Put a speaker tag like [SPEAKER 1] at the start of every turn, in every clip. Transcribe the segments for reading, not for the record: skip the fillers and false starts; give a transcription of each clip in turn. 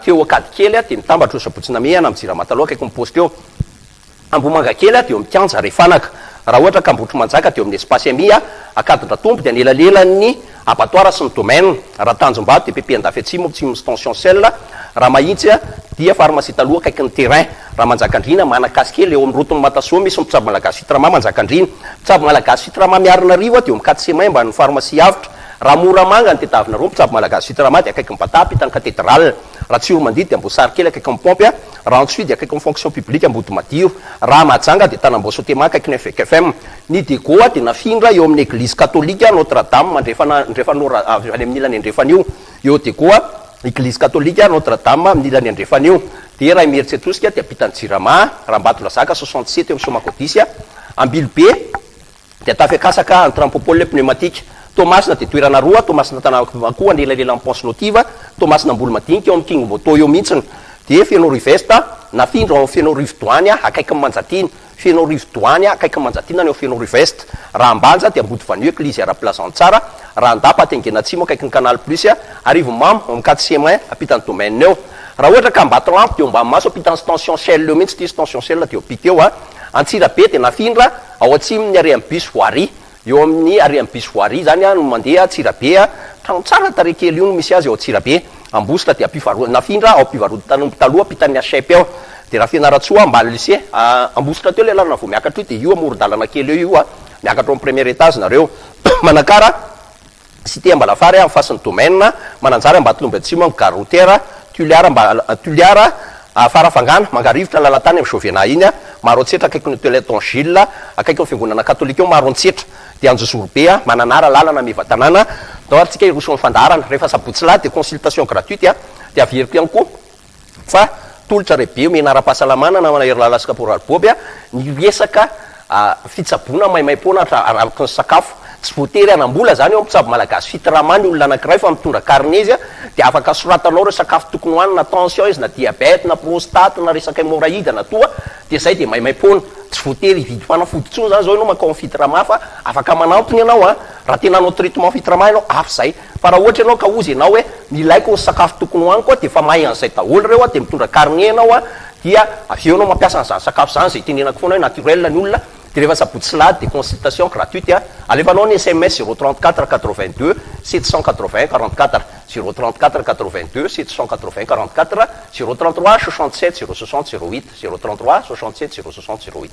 [SPEAKER 1] teo akady kely dia mitambatra ho Sabotsynamehana amin'ny Jiramata akaiky ny poste eo. Ambomanga kely dia eo amin'ny Kianja Refanaka. Raha ohatra ka Ambotrimanjaka dia eo amin'ny espace ami Akadindratombo dia anelalelan'ny abattoir sy ny domaine. Raha Tanjombato dia PP-Andafy Atsimo Atsimo Tension Cell. Raha Mahitsy dia pharmacie taloha akaiky ny terrain. Raha Manjakandriana Manakasy kely eo amin'ny rotony Matasoa misy Mpitsabo Malagasy Fitrama Manjakandriana. Mpitsabo Malagasy Fitrama Miarinarivo dia eo amin'ny 4 mba ny pharmacie avitra. Raha Moramanga ny tediavinareo Mpitsabo Malagasy Fitrama dia akaiky ny Batapy hitany cathédrale. Raha Tsiromandidy dia Ambosary kely akaiky ny Pompy. Raha Antsoy dia akaiky ny fonction publique Ambodimadiro. Raha Mahajanga dia Tanamboasotema akaiky ny FKFM. Ny Degoa dia nafindra eo amin'ny église catholique Notre-Dame mandrefana avy any amin'ny ilany andrefan'io. Eo Degoa église catholique Notre-Dame amin'ny ilany andrefan'io. Dia raha Imeritsiatosika dia ampitany Jirama. Raha Ambatondrazaka 67 eo amin'ny Somakodisy. Ambilobe dia Tafiakasaka Antrampopole pneumatique. Tomasina dia toerana roa, Tomasina Tanavakoa anelalela Ponce Notiva, Tomasina Ambolomadinika eo amin'ny King Moto eo mihitsiny. Dia Feno Rivesta nafindra ao Feno Rivodoany akaiky ny Manjatiny, Feno Rivodoany akaiky ny Manjatiny eo Feno Rivesta. Raha Ambanja dia Ambody Vanio église ara-Plazantsara, raha Andapa Tengenatsimo akaiky ny Canal Plus, Arivo Mamo amin'ny 4 apitany domaine eo. Raha ohatra ka Ambatolampy dia Ambamaso apitany station Shell eo mihitsy, station Shell dia apita eo. Antsirabe dia nafindra ao atsimony Ariam Bus Voirie. Eo amin'ny Ariam Bus Voirie zany no mandeha Tsirabe, trano tsara tarekely io no misy azy ao Tsirabe. Ambositra dia nafindra ao ampivarotana taloha apitan'ny Achep eo. Dia raha Fianaratsoa Ambalo lycée, Ambositra teo le lalana vao miakatra io dia io amoron-dalana kely eo io miakatra amin'ny premier étage nareo. Manakara cité Ambalafary amin'ny fasin'ny domaine, Mananjary Ambatolomby Atsimo amin'ny gare routière, Tuliara Farafangana Mangarivotra lalatany amin'ny Chauvena iny, Maroantsetra akaiky ny Hôtel Don Gilles, akaiky ny fiangonana katolika eo Maroantsetra. Dia Anjozorobe Mananara lalana mivatanana. Daholo tsika irosony fandarana rehefa sabotsy lahy dia consultation gratuite dia averiko ihany koa fa tolotra rebe menara-pahasalamana na mahery lalasika pour alboby ny resaka fitsaboana maimaim-poana araky ny sakafo. Tsy voatery anambola zany eo Mpitsabo Malagasy Fitrama ny olona anankiray fa mitondra carnet izy dia afaka soratanao reo sakafo tokony hoanina, na tension izy, na diabète, na prostate, na resaka hémorroïde, na toa dia zay dia maimaim-poana. Tsy voatery hividy fanafody tsony zany zao ianao makao Fitrama fa afaka manampiny ianao raha tena anao traitement Fitrama ianao afy zay. Fa raha ohatra ianao ka ozy ianao hoe milaiko ny sakafo tokony hoaniko dia efa mahay an'izay daholo reo dia mitondra carnet ianao dia avy eo ianao mampiasa an'izany sakafo zany zay tenenako foana hoe naturel ny olona. Dia rehefa sabotsy lahy dia consultation gratuite alefanao ny SMS 034 82 780 44 034 82 780 44 033 67 060 08 033 67 060 08.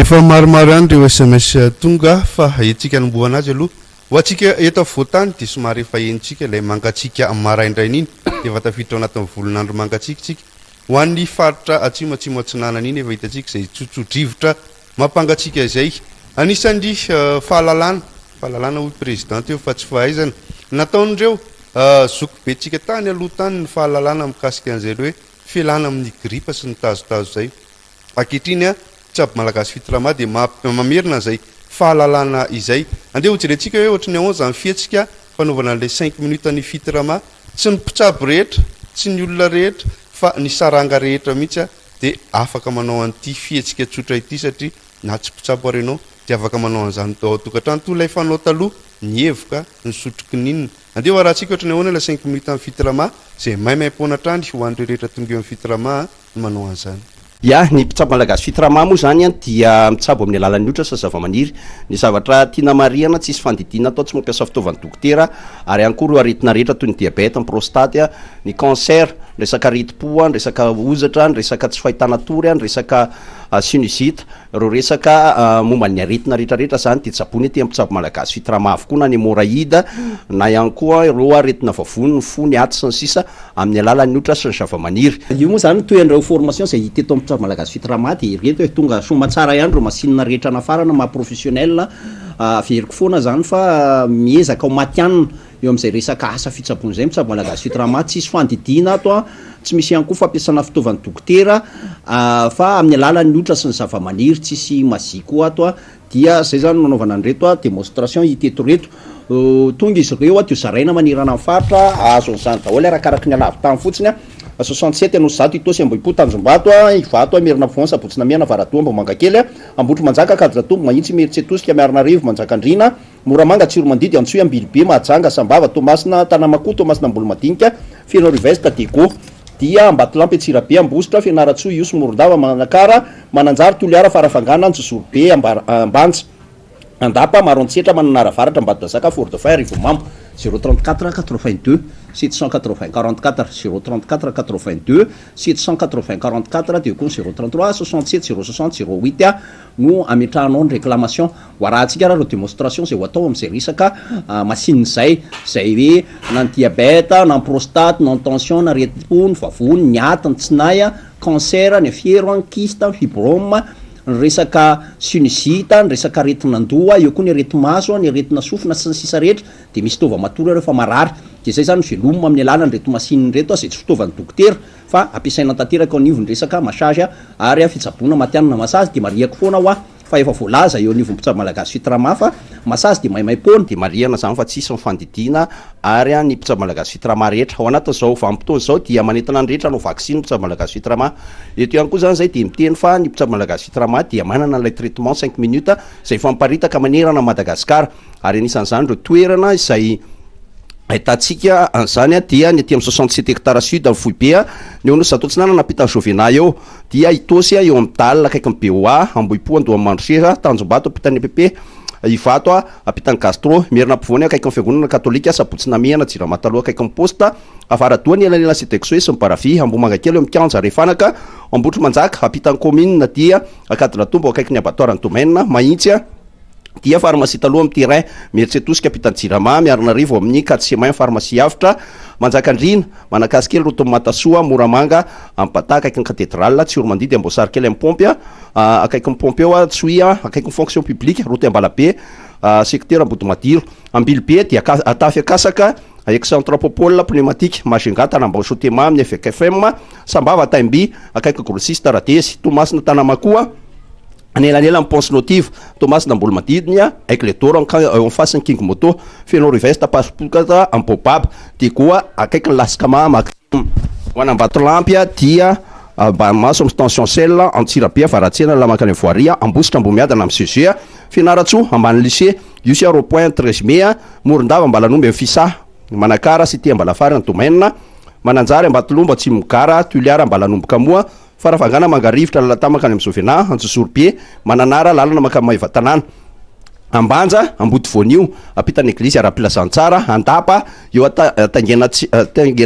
[SPEAKER 2] Efa maromaro ihany ireo SMS tonga fa etsika anomboana azy aloha ho atsika eto voatany dia somary efa enitsika ilay mangatsika maraindrainy iny dia efa tafiditra ao anatin'ny volonandro mangatsikatsika ho an'ny faritra atsimo Atsinanana iny efa hitatsika izay tsotsodrivotra mampangatsika izay. Anisany fahalalana ho présidente eo fa tsy fahaizana nataon'ireo zoko be tsika tany aloha tany ny fahalalana mikasika an'izay hoe fialana amin'ny gripa sy ny tazotazo zay. Ankehitriny Mpitsabo Malagasy Fitrama dia mamerina izay fahalalana izay. Andeha ho jerentsika hoe ohatry ny 11 amin'ny fiatsika fanaovana an'ilay 5 minutes ny Fitrama, tsy ny mpitsabo rehetra, tsy ny olona rehetra fa ny saranga rehetra mihitsy dia afaka manao an'ity fietsika tsotra ity satria na tsy mpitsabo arenao dia afaka manao an'izany tao tokantrano toy ilay fanao taloha ny hevoka ny sotrokininina. Andeha ho rahantsika ohatry ny ahoana ilay 5 minutes amin'ny Fitrama izay maimaim-poana trany ho an'ireo rehetra tonga eo amin'ny Fitrama no manao an'izany.
[SPEAKER 1] Ya ny Mpitsabo Malagasy Fitrama moa zany dia mitsabo amin'ny alalan'ny otra sa zavamaniry. Ny zavatra tiana marihana tsisy fandidina atao tsy mampiasa fitaovan'ny dokotera ary ihany koa ireo aretina rehetra toy ny diabète, ny prostate, ny cancer, ny resaka aretim-po, ny resaka ozatra, ny resaka tsy fahitana tory, ny resaka sinusite, ireo resaka momba ny aretina rehetrarehetra zany dia tsaboana ety Mpitsabo Malagasy Fitrama avokoa na ny hémorroïde na ihany koa ireo aretina vavony, ny fo, ny aty sy ny sisa amin'ny alalan'ny otra sy ny zavamaniry. Io moa zany tohan'ireo formation izay hita eto Mpitsabo Malagasy Fitrama dia reto hoe tonga somatsara ihany ireo masinina rehetra nafarana maha-professionnel averiko foana zany fa miezaka ao matianina eo amin'izay resaka asa fitsaboana izay Mpitsabo Malagasy Fitrama. Tsisy fandidina ato tsy misy ihany koa fampiasana fitaovan'ny dokotera fa amin'ny alalan'ny otra sy ny zavamaniry tsisy maziko ato dia zay zany nanaovana an'ireto démonstration hita eto reto. Tonga izy ireo teo zaraina manirana amin'ny faritra azo an'izany daholo arakaraky ny alavitany fotsiny 67 no zato itosy Ambohipo Tanjombato Ivato Merina Voan Sabotsynamehana Varatoa Ambomangakely Ambotronmanjaka Akadindratombo Mahitsy Imeritsiatosika Miarinarivo Manjakandriana Moramanga Tsiromandidy Antsoy Ambilobe Mahajanga Sambava Tomasina Tanamakoto Tomasina Ambolomadinika Fianao Riveste Degoa. dia Ambatolampy Tsirabe Ambositra Fianaratsoa Iosy Morondava Manakara Mananjary Toliara Farafangana Antsozorobe Ambanja Andapa Marontsetra Mananaravaratra Ambadazaka Fort de Fer Ivomamo 034 82 780 44 034 82 780 44 dia koa 033 67 060 08 no ametrahanao ny réclamation ho arahantsika raha reo démonstration zay ho atao amin'izay resaka machine zay hoe na ny diabète na ny prostate na ny tension na retim-po ny vavony ny ata ny tsinaya cancer ny fiero ny kyste ny fibrome ny resaka sinusite ny resaka aretin'andoha eo koa ny areti-maso ny aretina sofina sy ny sisa rehetra dia misy fitaova matory rehefa marary dia zay zany velomina amin'ny alàna ny reto machine reto zay tsy fitaovan'ny dokotera fa ampiasaina tanteraka anivony resaka massage ary fitsaboana matianina massage dia mariako foana ho fa efa voalaza eo anivony mpitsabo malagasy fitrama fa massage dia maimaimpona dia mariana zany fa tsisy mifandidina ary ny mpitsabo malagasy fitrama rehetra ao anatin'izao vanim-potoana zao dia manentana ny rehetra no vaksiny mpitsabo malagasy fitrama eto ihany koa zany zay dia miteny fa ny mpitsabo malagasy fitrama dia manana ilay traitement 5 minutes zay famparitaka manerana Madagasikara ary anisan'izany reo toerana izay ahitantsika an'izany dia ny aty amin'ny 67 hectares sud amin'ny Fohibe ny eo no Satotsinana napitany Jovena eo dia itosy eo amin'ny dalina akaiky ny BOA Ambohipo Andohamandrosera Tanjombato apitany EPP Ivato apitany Castro Merina Ampovoany akaiky ny fiangonana katolika Sapotsinamiana Jiramantaloha akaiky ny posta Avaradoha ny Elanela Sitexoe sy ny Parafy Ambomangakely eo amin'ny Kianja Refanaka Ambotro Manjaka apitany commune dia Akadina Tombo akaiky ny abattoir ny domaine Mahitsy dia pharmacie taloha amin'ny terrain Mercetosika apitany Jirama Miarinarivo amin'ny 4 semaine pharmacie avitra Manjakandrina Manakasikely Roto Matasoa Moramanga Ampata akaiky ny cathédrale Tsioromandidy Ambosarikely amin'ny Pompy akaiky ny Pompy eo Tsoia akaiky ny fonction publique Roto Ambalabe secteur Ambodimadiro Ambilibe dia Atafy Akasaka avec centropopole pneumatique Majunga Tanambao-Sotema amin'ny FKFM Sambava Taimby akaiky grossiste Radesy Tomasina Tanamakoa anelanela amin'ny Ponce Notive Thomas Nambolmadidina avec les tours en face ny King Moto Feno Rivesta Passpokata amin'ny Bobab dia koa akaiky ny Laskama Maxime ho any Ambatolampy dia Bamaso amin'ny tension cell Antsirabe Varatsena Lamakany Voaria Ambositra Ambomiadana amin'ny CG Fianaratsoa ambany lycée Iosy Aeropoint 13 mai Morondava Ambalanomby amin'ny Fisa Manakara Cité Ambalafary ny domaine Mananjary Ambatolombo Atsimogara Tuliara Ambalanomboka moa Farafangana Mangarivotra Lalatamaka any amin'ny Jovena Antsozorobe Mananara lalana Makamaiva tanàna Ambanja Ambody Vonio apitany église Ara-Pilazantsara Andapa eo Tangena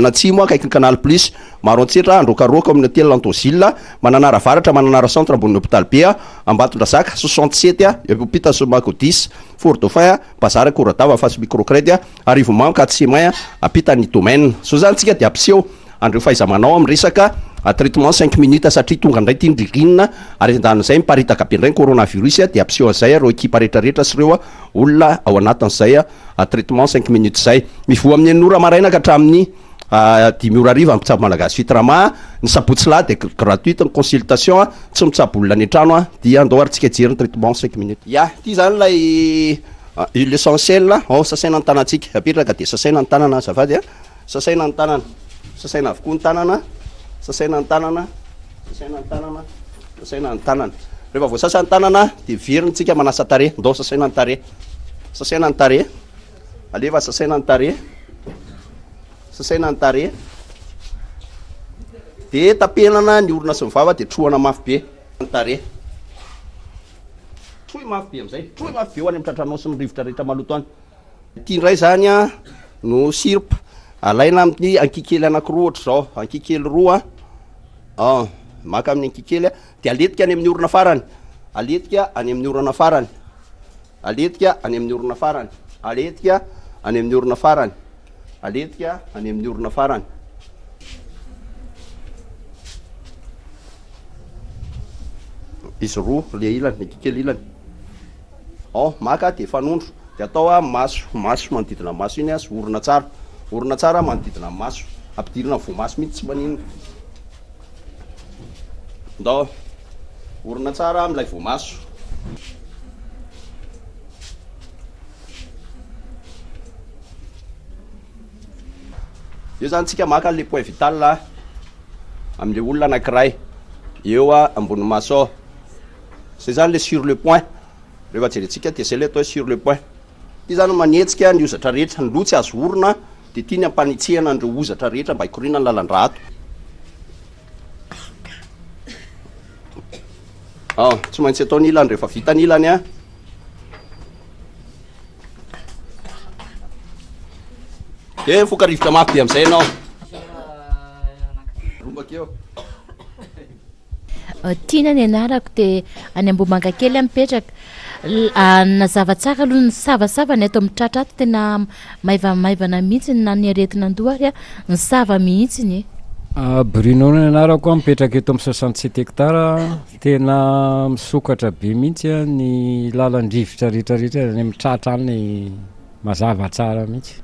[SPEAKER 1] Atsimo akaiky ny Canal Plus Marontsetra Androkaroka amin'ny hôtel Lantozilla Mananara Varatra Mananara centre ambony hôpital be Ambatondrazaka 67 eo Hôpital Somako 10 Fort Dauphin Bazara Koradava face microcrédit Arivomamo 4 semaine apitany domaine so zany tsika dia ampiseho andreo fahaiza-manao amin'ny resaka traitement 5 minutes satria tonga indray ty ndririnina ary andan'izay miparitaka be indray ny coronavirus dia ampiseho an'izay reo ekipa rehetrarehetra sy reo olona ao anatin'izay traitement 5 minutes zay mivoa amin'ny enora maraina ka hatramin'ny 10 ora ariva mpitsabo malagasy fitrama ny sabotsy lahy dia gratuite ny consultation tsy mitsabo olona any an-trano dia andao ary tsika jery ny traitement 5 minutes ya ty zany lay l'essentiel sasaina ny tanantsika apetraka dia sasaina ny tanana azafady sasaina ny tanana sasaina avokoa ny tanana sasaina ny tanana sasaina ny tanana sasaina ny tanana rehefa voasasa ny tanana dia veriny manasa tare ndao sasaina ny tare sasaina ny tare aleva sasaina ny tare sasaina ny tare dia tapenana ny orona sy ny vava dia trohana mafy be ny tare trohy mafy be amizay trohy mafy be ho any amin'ny tratranao sy ny rivotra rehetra maloto any ity ndray zany no sirpa alaina amin'ny ankikely anankiroa ohatra zao ankikely roa maka amin'ny ankikely dia aletika any amin'ny orona farany aletika any amin'ny orona farany aletika any amin'ny orona farany aletika any amin'ny orona farany aletika any amin'ny orona farany izy roa le ilany ankikely ilany maka dia fanondro dia atao maso manodidina maso iny sy orona tsara manodidina maso ampidirina voamaso mihitsy tsy manino ndao orona tsara amilay voamaso eo zany tsika maka le point vital amile olona anankiray eo ambony maso zay zany le sur le point rehefa jerentsika dia zay le atao sur le point ty zany manetsika ny ozatra rehetra ny lotsy azo orona dia tia ny ampanitsehana andreo ozatra rehetra mba hikorina ny lalandrato tsy maintsy atao ny ilany rehefa vita ny ilany a. De fokarivotra mafy be am'izay ianao rombakeo.
[SPEAKER 3] Tiana ny anarako de any Ambohimanga kely mipetraka. Nazava tsara aloha ny savasava ny ato amin'ny tratra ato tena maivamaivana mihitsy na ny aretina andohary ny sava mihitsiny.
[SPEAKER 4] Bruno ny anarako mipetraka eto amin'ny 67 hectara tena misokatra be mihitsy ny lalandrivotra rehetrarehetra ny amin'ny tratra any mazava tsara mihitsy.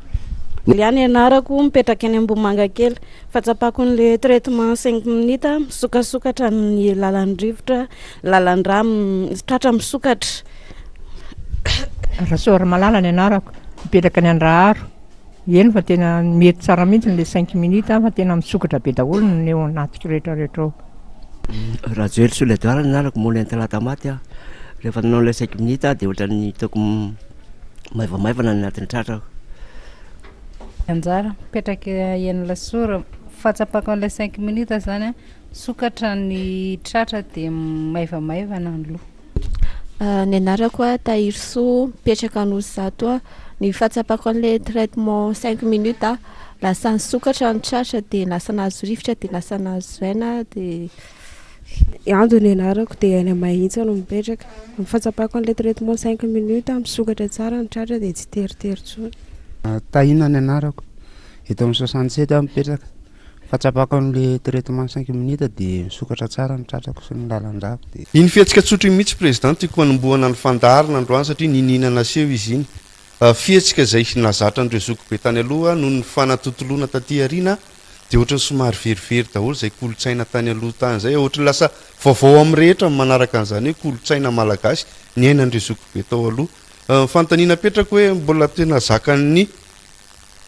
[SPEAKER 5] Liany anarako mipetraka any Ambohimanga kely fatsapako n'le traitement 5 minutes misokasokatra ny lalandrivotra lalandra tratra misokatra.
[SPEAKER 6] Rasora malala ny anarako mipetraka ny Andraharo eny fa tena mety tsara mihitsy le 5 minutes fa tena misokatra be daholo ny eo anaty rehetrarehetra ao.
[SPEAKER 7] Rajoely Soledora ny anarako moa ny Talata maty rehefa nanao le 5 minutes dia ohatra ny hitako maivamaivana ny anatin'ny tratra.
[SPEAKER 8] Anjara mipetraka eny Lasora fatsapako an'ilay 5 minutes zany sokatra ny tratra dia maivamaivana ny loha.
[SPEAKER 9] Ny anarako Tahirso mipetraka Anosizato ny fatsapako an'ilay traitement 5 minutes lasa nisokatra ny tratra dia lasa nahazo rivotra dia lasa nahazo aina dia
[SPEAKER 5] Ando ny anarako dia any Mahintsa no mipetraka fatsapako an'ilay traitement 5 minutes misokatra tsara ny tratra dia tsy teritery tsony.
[SPEAKER 10] Tahina ny anarako eto amin'ny 67 mipetraka fatsapako an'le traitement 5 minutes dia misokatra tsara ny tratrako sy ny lalandrako.
[SPEAKER 2] Iny fihetsika tsotra mihitsy président tiako manomboana ny fandarina androany satria nininana seho izy iny. Fihetsika izay nazatra an'ireo zokobe tany aloha noho ny fanatotoloana taty arina dia ohatra ny somary verivery daholo izay kolotsaina tany aloha tany izay ohatra ny lasa vaovao amin'ny rehetra manaraka an'izany hoe kolotsaina malagasy ny ainan'ireo zokobe tao aloha. Fantaniana petraka hoe mbola tena zakan'ny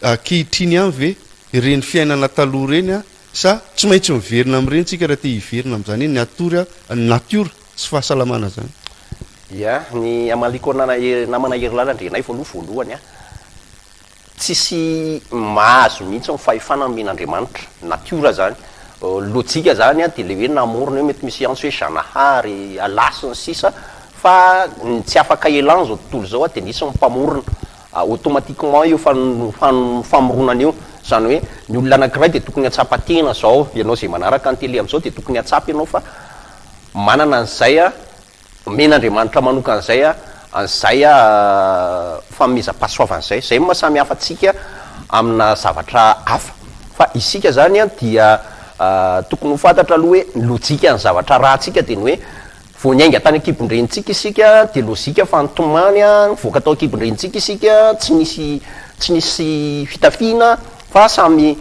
[SPEAKER 2] ankehitriny any ve ireny fiainana taloha reny sa tsy maintsy miverina amin'ireny tsika raha te hiverina amin'izany ny atory natiora sy fahasalamana zany.
[SPEAKER 1] Ya ny amaliko namana hery lalandrenay voalohany tsisy mahazo mihitsy ny fahefana ny men'Andriamanitra natiora zany lojika zany dia le hoe namorona hoe mety misy antso hoe Janahary alasy ny sisa fa tsy afaka elan zao tontolo zao dia nisy mpamorona automatiquement io famoronana io zany hoe ny olona anankiray dia tokony atsapatena zao ianao zay manaraka ny tele am'izao dia tokony atsapy ianao fa manana an'izay men'Andriamanitra manokana an'izay an'izay famizam-pahasoavan'izay zay mahasamy hafa atsika amina zavatra hafa fa isika zany dia tokony ho fantatra aloha hoe ny lojika ny zavatra raha tsika dia ny hoe voaniainga tany akibondrenitsika isika dia lozika fantomany voaka tao akibondrenitsika isika tsy nisy fitafiana fa samy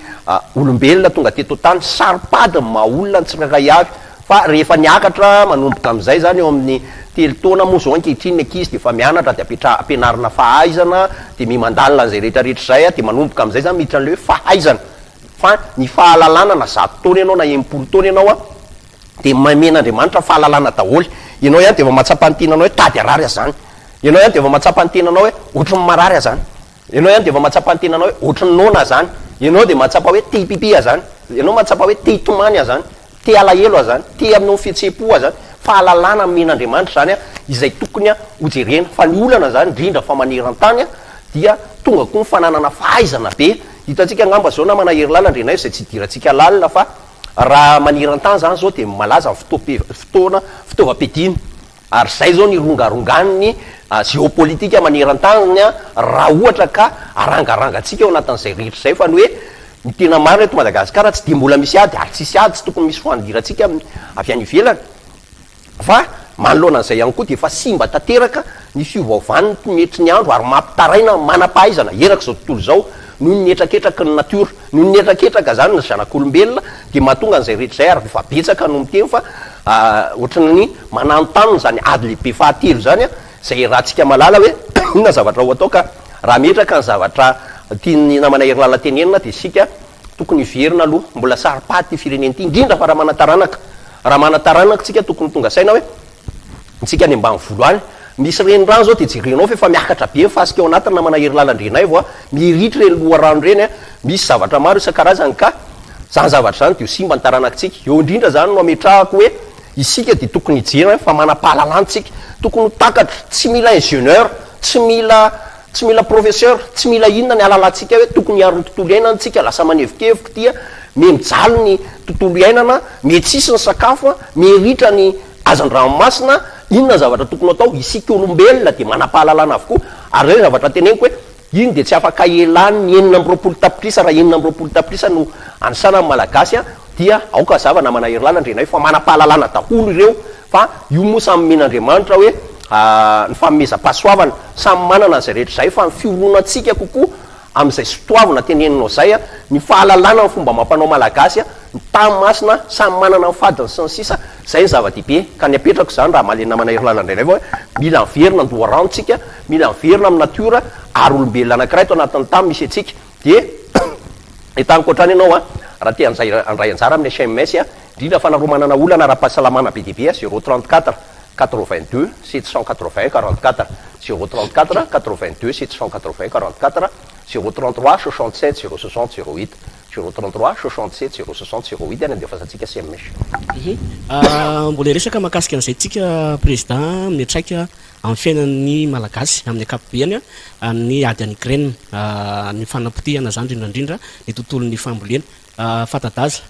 [SPEAKER 1] olombelona tonga teto tany saripady maolona ny tsirairay avy fa rehefa niakatra manomboka amin'izay zany eo amin'ny telo taona moa zao ankehitriny ny ankizy dia efa mianatra dia ampianarina fahaizana dia mimandalina an'izay rehetrarehetra zay dia manomboka amin'izay zany miditra an'le hoe fahaizana fa ny fahalalana na 100 taona ianao na 80 taona ianao dia men'Andriamanitra fahalalana daholo. Ianao ihany dia efa mahatsapa ny tenanao hoe tady arary zany. Ianao ihany dia efa mahatsapa ny tenanao hoe ohatran'ny marary zany. Ianao ihany dia efa mahatsapa ny tenanao hoe ohatran'ny nona zany. Ianao dia mahatsapa hoe te hipipi zany. Ianao mahatsapa hoe te hitomany zany, te alahelo zany, te aminao fihetseham-po zany. Fahalalana men'Andriamanitra zany izay tokony ho jerena fa ny olana zany indrindra fa maneran-tany dia tonga koa ny fananana fahaizana be. Hitantsika angamba zao na manahery lalandrenay izay tsy idirantsika lalina fa raha maneran-tany zany zao dia malaza fitaovam-piadina ary zay zao ny rongaronganiny géopolitika maneran-tany raha ohatra ka arangarangatsika eo anatin'izay rehetra zay fa ny hoe ny tena marina eto Madagasikara tsy dia mbola misy ady ary tsisy ady tsy tokony misy foandirantsika avy any ivelany fa manoloana an'izay ihany koa dia efa simba tanteraka ny fiovaovan'ny metry ny andro ary mampitaraina manam-pahaizana eraka zao tontolo zao noho ny etraketraka ny natiora noho ny etraketraka zany ny zanak'olombelona dia mahatonga an'izay rehetra zay ary efa betsaka no miteny fa ohatran'ny mananontany zany ady lehibe fahatelo zany zay rahantsika malala hoe inona zavatra ho atao ka raha metraka ny zavatra tiany namana hery lalatenenina dia isika tokony iverina aloha mbola saripady ty fireneny ty indrindra fa raha manataranaka tsika tokony tonga saina hoe tsika any ambany voaloany misy renirano zao dia jerenao fa efa miakatra be fasika eo anatiny namana hery lalandrenay vao miritry reny loharano reny misy zavatra maro isan-karazany ka zany zavatra zany dia ho simba ny taranakitsika eo indrindra zany no ametrahako hoe isika dia tokony hijerena fa manam-pahalalantsika, tokony takatra, tsy mila ingénieur, tsy mila professeur, tsy mila inona ny alalantsika hoe tokony hiaro ny tontolo iainantsika, lasa manevikevoka dia mijaly ny tontolo iainana, mihetsisy ny sakafo, miheritra ny hazan-dranomasina, inona zavatra tokony atao, isika olombelona dia manam-pahalalana avokoa. Ary zay zavatra teneniko hoe iny dia tsy afaka elany ny 400 tapitrisa raha 400 tapitrisa no anisana ny malagasy dia aoka zava na manahery lalana hoe fa manam-pahalalana daholo ireo, fa io moa samy men'Andriamanitra hoe ny fameza-pahasoavana samy manana an'izay rehetra zay, fa ny fioronatsika kokoa amin'izay sotoavina teneninao zay ny fahalalana ny fomba mampanao malagasy, ny tanymasina samy manana ny fadiny sy ny sisa. Zay ny zava-dehibe ka ny apetrako zany raha malena manahery lalana indray hoe mila miverina ny doharanontsika, mila miverina amin'ny natiora, ary olombelona anankiray to anatin'ny tany misy atsika. Dia etaniko ohatrany ianao raha te andray anjara amin'ny SMS indrindra fanaromanana olana ara-pahasalamana be dehibe 034 82 780 44 034 82 780 44 033 67 060 08 033 67 060 08 any andefasantsika SMS.
[SPEAKER 11] Mbola resaka mahakasika an'izay tsika président miatraika amin'ny fiainan'ny malagasy amin'ny akapobeany ny ady any Ukraine, ny fanapotehana zany indrindra ny tontolon'ny fambolena fatadaza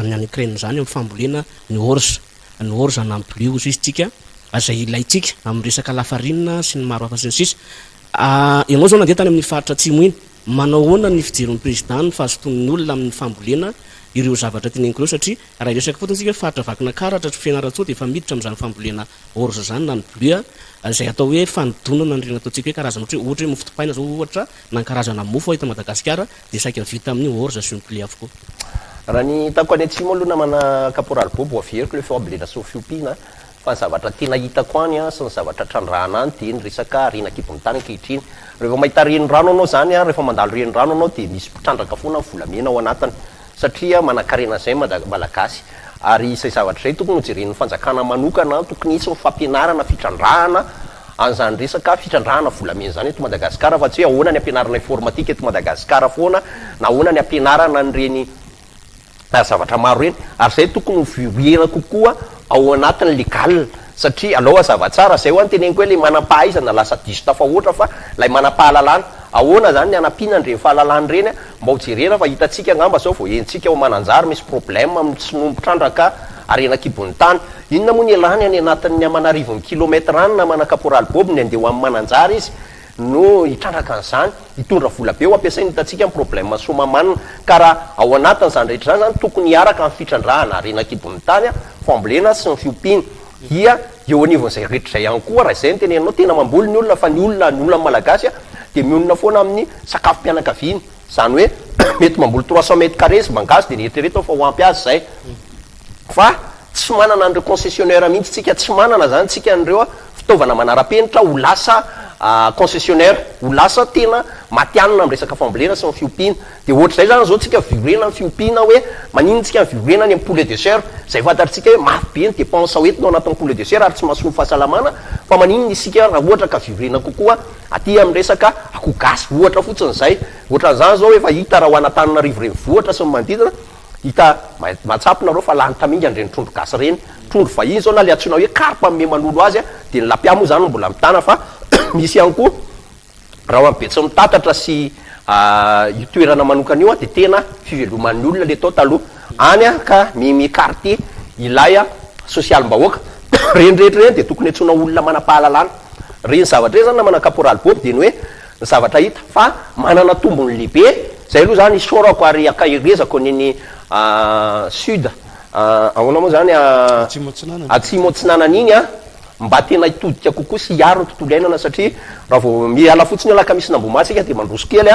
[SPEAKER 11] ny any Ukraine zany amin'ny fambolena ny orge na bliozy izy tsika zay ilaitsika amin'ny resaka lafarinina sy ny maro hafa sy ny sisa. Ianao zao nandeha tany amin'ny faritra atsimo iny, manao ahoana ny fijeron'ny président ny fahazotoan'ny olona amin'ny fambolena ireo zavatra teneniko ireo, satria raha iresaka fotony tsika faritra vakina karatra fianarantsoa dia efa miditra amin'izany fambolena orge zany na ny bleu zay atao hoe fanodonana ny reny ataontsika hoe karazana ohatra hoe mofo dipaina zao ohatra na karazana mofo hita Madagasikara dia saika vita amin'ny orge sy ny bleu avokoa.
[SPEAKER 1] Raha ny hitako any atsimo aloha namana caporal Bobo averiko le fambolena sofiopina, fa ny zavatra tena hitako any sy ny zavatra trandrahana any dia ny resaka renakibon'ny tany ankehitriny. Rehefa mahita renirano anao zany rehefa mandalo renirano anao dia misy mpitrandraka foana ny volamena ao anatiny, satria manan-karena zay malagasy. Ary izay zavatra zay tokony hojeren'ny fanjakana manokana, tokony hisy ny fampianarana fitrandrahana an'izany resaka fitrandrahana volamena zany eto Madagasikara, fa tsy hoe ahoana ny ampianarana informatika eto Madagasikara foana na ahoana ny ampianarana nyreny zavatra maro reny. Ary zay tokony hovirena kokoa ao anatin'ny legal, satria aloha zavatsara zay ho any teneniko hoe le manam-pahaizana lasa diso tafahoatra, fa lay manam-pahalalana ahoana zany ny anampiana nireny fahalalany reny mba hojerena fa hitatsika ngamba zao vao hentsika ao mananjary misy problème amin'ny tsinompo-trandraka arenakibon'ny tany. Inona moa ny elany any anatin'ny amanarivon'ny kilomètre any na mana caporal Bob ny andeha ho amin'ny mananjary izy no hitrandraka an'izany, hitondra vola be ho ampiasaina hitatsika amin'ny problème somamanina. Ka raha ao anatin'izany rehetra zany tokony hiaraka amin'ny fitrandrahana arenakibon'ny tany, fambolena sy ny fiompiana dia eo anivon'izay rehetra zay ihany koa raha izay ny tenenao tena mamboly ny olona, fa ny olona malagasy dia mionona foana amin'ny sakafom-pianakaviany, zany hoe mety mamboly 300 mètres carrés mangazy dia nieritrereto fa ho ampy azy zay, fa tsy manana an'ireo concessionnaire mihitsy tsika, tsy manana zany tsika an'ireo fitaovana manara-penitra ho lasa concessionnaire, ho lasa tena matianina amin'ny resaka fambolena sy ny fiompiana. Dia ohatr'izay zany zao tsika viorena ny fiompiana hoe manino tsika viorena ny amin'ny poulet de chair, zay fantatritsika hoe mafy be ny dépense hoentina ao anatin'ny poulet de chair ary tsy mahasoa fahasalamana, fa maninona isika raha ohatra ka viorena kokoa aty amin'ny resaka akoho gasy ohatra fotsiny zay. Ohatran'izany zao efa hita raha ho Antananarivo renivohitra sy ny manodidina, hita matsapinareo fa lany tamingany reny trondro gasy reny, trondro vahiny zao na le antsoina hoe karpa amin'ny manolo azy dia ny lapia moa zany mbola mitana, fa misy ihany koa raha ambetsy mitatatra sy toerana manokana io dia tena fiveloman'ny olona le tao taloha any ka mimi quartier ilay social-mbahoaka reny rehetra reny dia tokony antsoina olona manam-pahalalana. Reny zavatra reny zany na mana caporal Bob dia ny hoe ny zavatra hita fa manana tombony lehibe. Zay aloha zany isorako ary akahirezako neny sud ahoana moa zany atsimo atsinanana iny mba tena hitodika kokoa sy hiaro ny tontolo iainana, satria raha vao miala fotsiny alaka misy nambomasika dia mandroso kely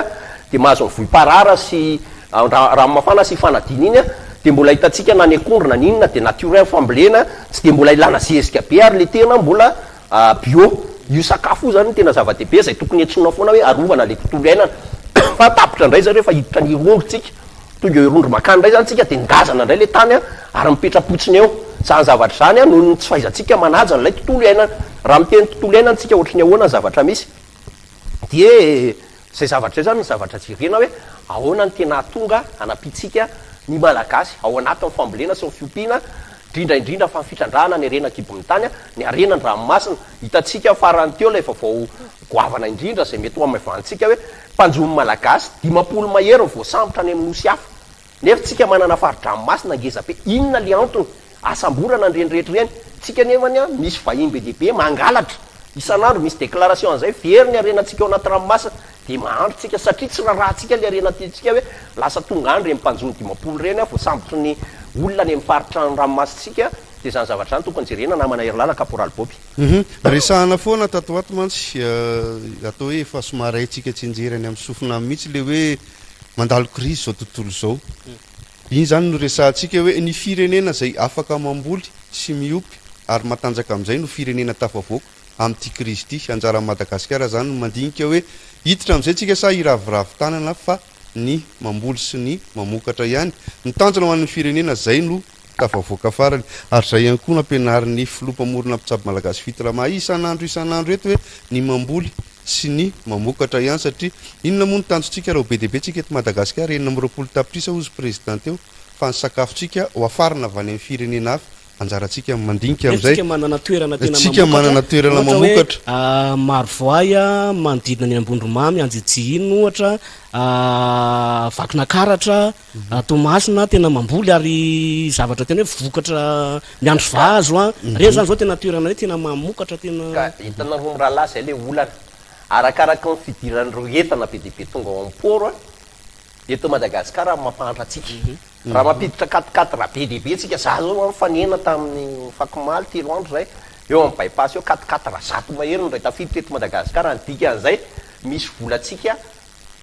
[SPEAKER 1] dia mahazo ny voim-parara sy ranomafana sy fanadina iny dia mbola hitatsika na ny akondro na ninona dia naturel fambolena, tsy dia mbola ilana zezika be ary le tena mbola bio. Io sakafo io zany tena zava-dehibe zay tokony antsona foana hoe arovana le tontolo iainana. Fa tapitra indray zany rehefa hiditra ny rondrotsika, tonga eo rondro makany indray zany tsika dia ngazana indray le tany ary mipetrapotsiny eo. Zany zavatra zany noho ny tsy fahaizantsika manaja n'ilay tontolo iainana. Raha miteny tontolo iainana tsika ohatrany ahoana ny zavatra misy dia zay zavatra zay zany ny zavatra jerena hoe ahoana ny tena tonga anampitsika ny malagasy ao anatin'ny fambolena sy ny fiompiana indrindraindrindra fa fitrandrana ny arena kibo tany ny arena ny ranomasina hitatsika farany teo la efa vao goavana indrindra zay mety ho mavantsika hoe mpanjomy malagasy 50 mahery voasambotra any amin'ny nosy hafa nefa tsika manana faridranomasina ngeza be inona le antony asamborana nirenirehetra reny tsika nefany a misy vahiny be lehibe mangalatra isan'andro misy déclaration an'izay very ny arenantsika ao anaty ranomasina de mahandro tsika satria tsy raharantsika le arena tsika hoe lasa tonga andro reny mpanjony 50 reny voasambotry ny olona ny mifaritra ny ranomasitsika de zany zavatra any tokony jerena namana hery lala caporal Bobby.
[SPEAKER 2] Resahana foana tatoato mantsy atao hoe efa somary haitsika tsinjerany amin'ny sofina mihitsy le hoe mandalo crise zao tontolo zao. Iny zany no resahantsika hoe ny firenena zay afaka mamboly sy miopy ary matanjaka amin'izay no firenena tafavoaka amin'ity crise ity anjara Madagasikara zany no mandinika hoe hiditra amin'izay tsika sa iravoravo tanana fa ny mamboly sy ny mamokatra ihany ny tanjona ho an'ny firenena zay no tafavoaka farany ary zay ihany koa nampianarin'ny filompamorona mpitsabo malagasy fitrama isan'andro eto hoe ny mamboly sy ny mamokatra ihany satria inona moa ny tanjontsika raha be deabe tsika eto Madagasikara 20 tapitrisa ozy président teo fa ny sakafotsika ho afarina avy any amin'ny firenena hafa anjaratsika mandinika amin'izay tsika manana toerana mamokatra
[SPEAKER 11] marovoay manodidina ny ambondromamy anjejihiny ohatra vakonakaratra tomasina tena mamboly ary zavatra tena hoe vokatra miandro vazo reny zany zao tena toerana hoe tena mamokatra tena
[SPEAKER 1] hitanao rahalahy zay le olana arakaraka ny fidiran'ireo entana be deabe tonga ao am-poro eto Madagasikara mampahatra atsika raha mampiditra 4x4 raha be deabe tsika za zao fanena tamin'ny fakomaly 3 andro zay eo amin'ny bypass eo 4x4 raha 100 mahery no ray tafiditra eto Madagasikara andika an'izay misy volatsika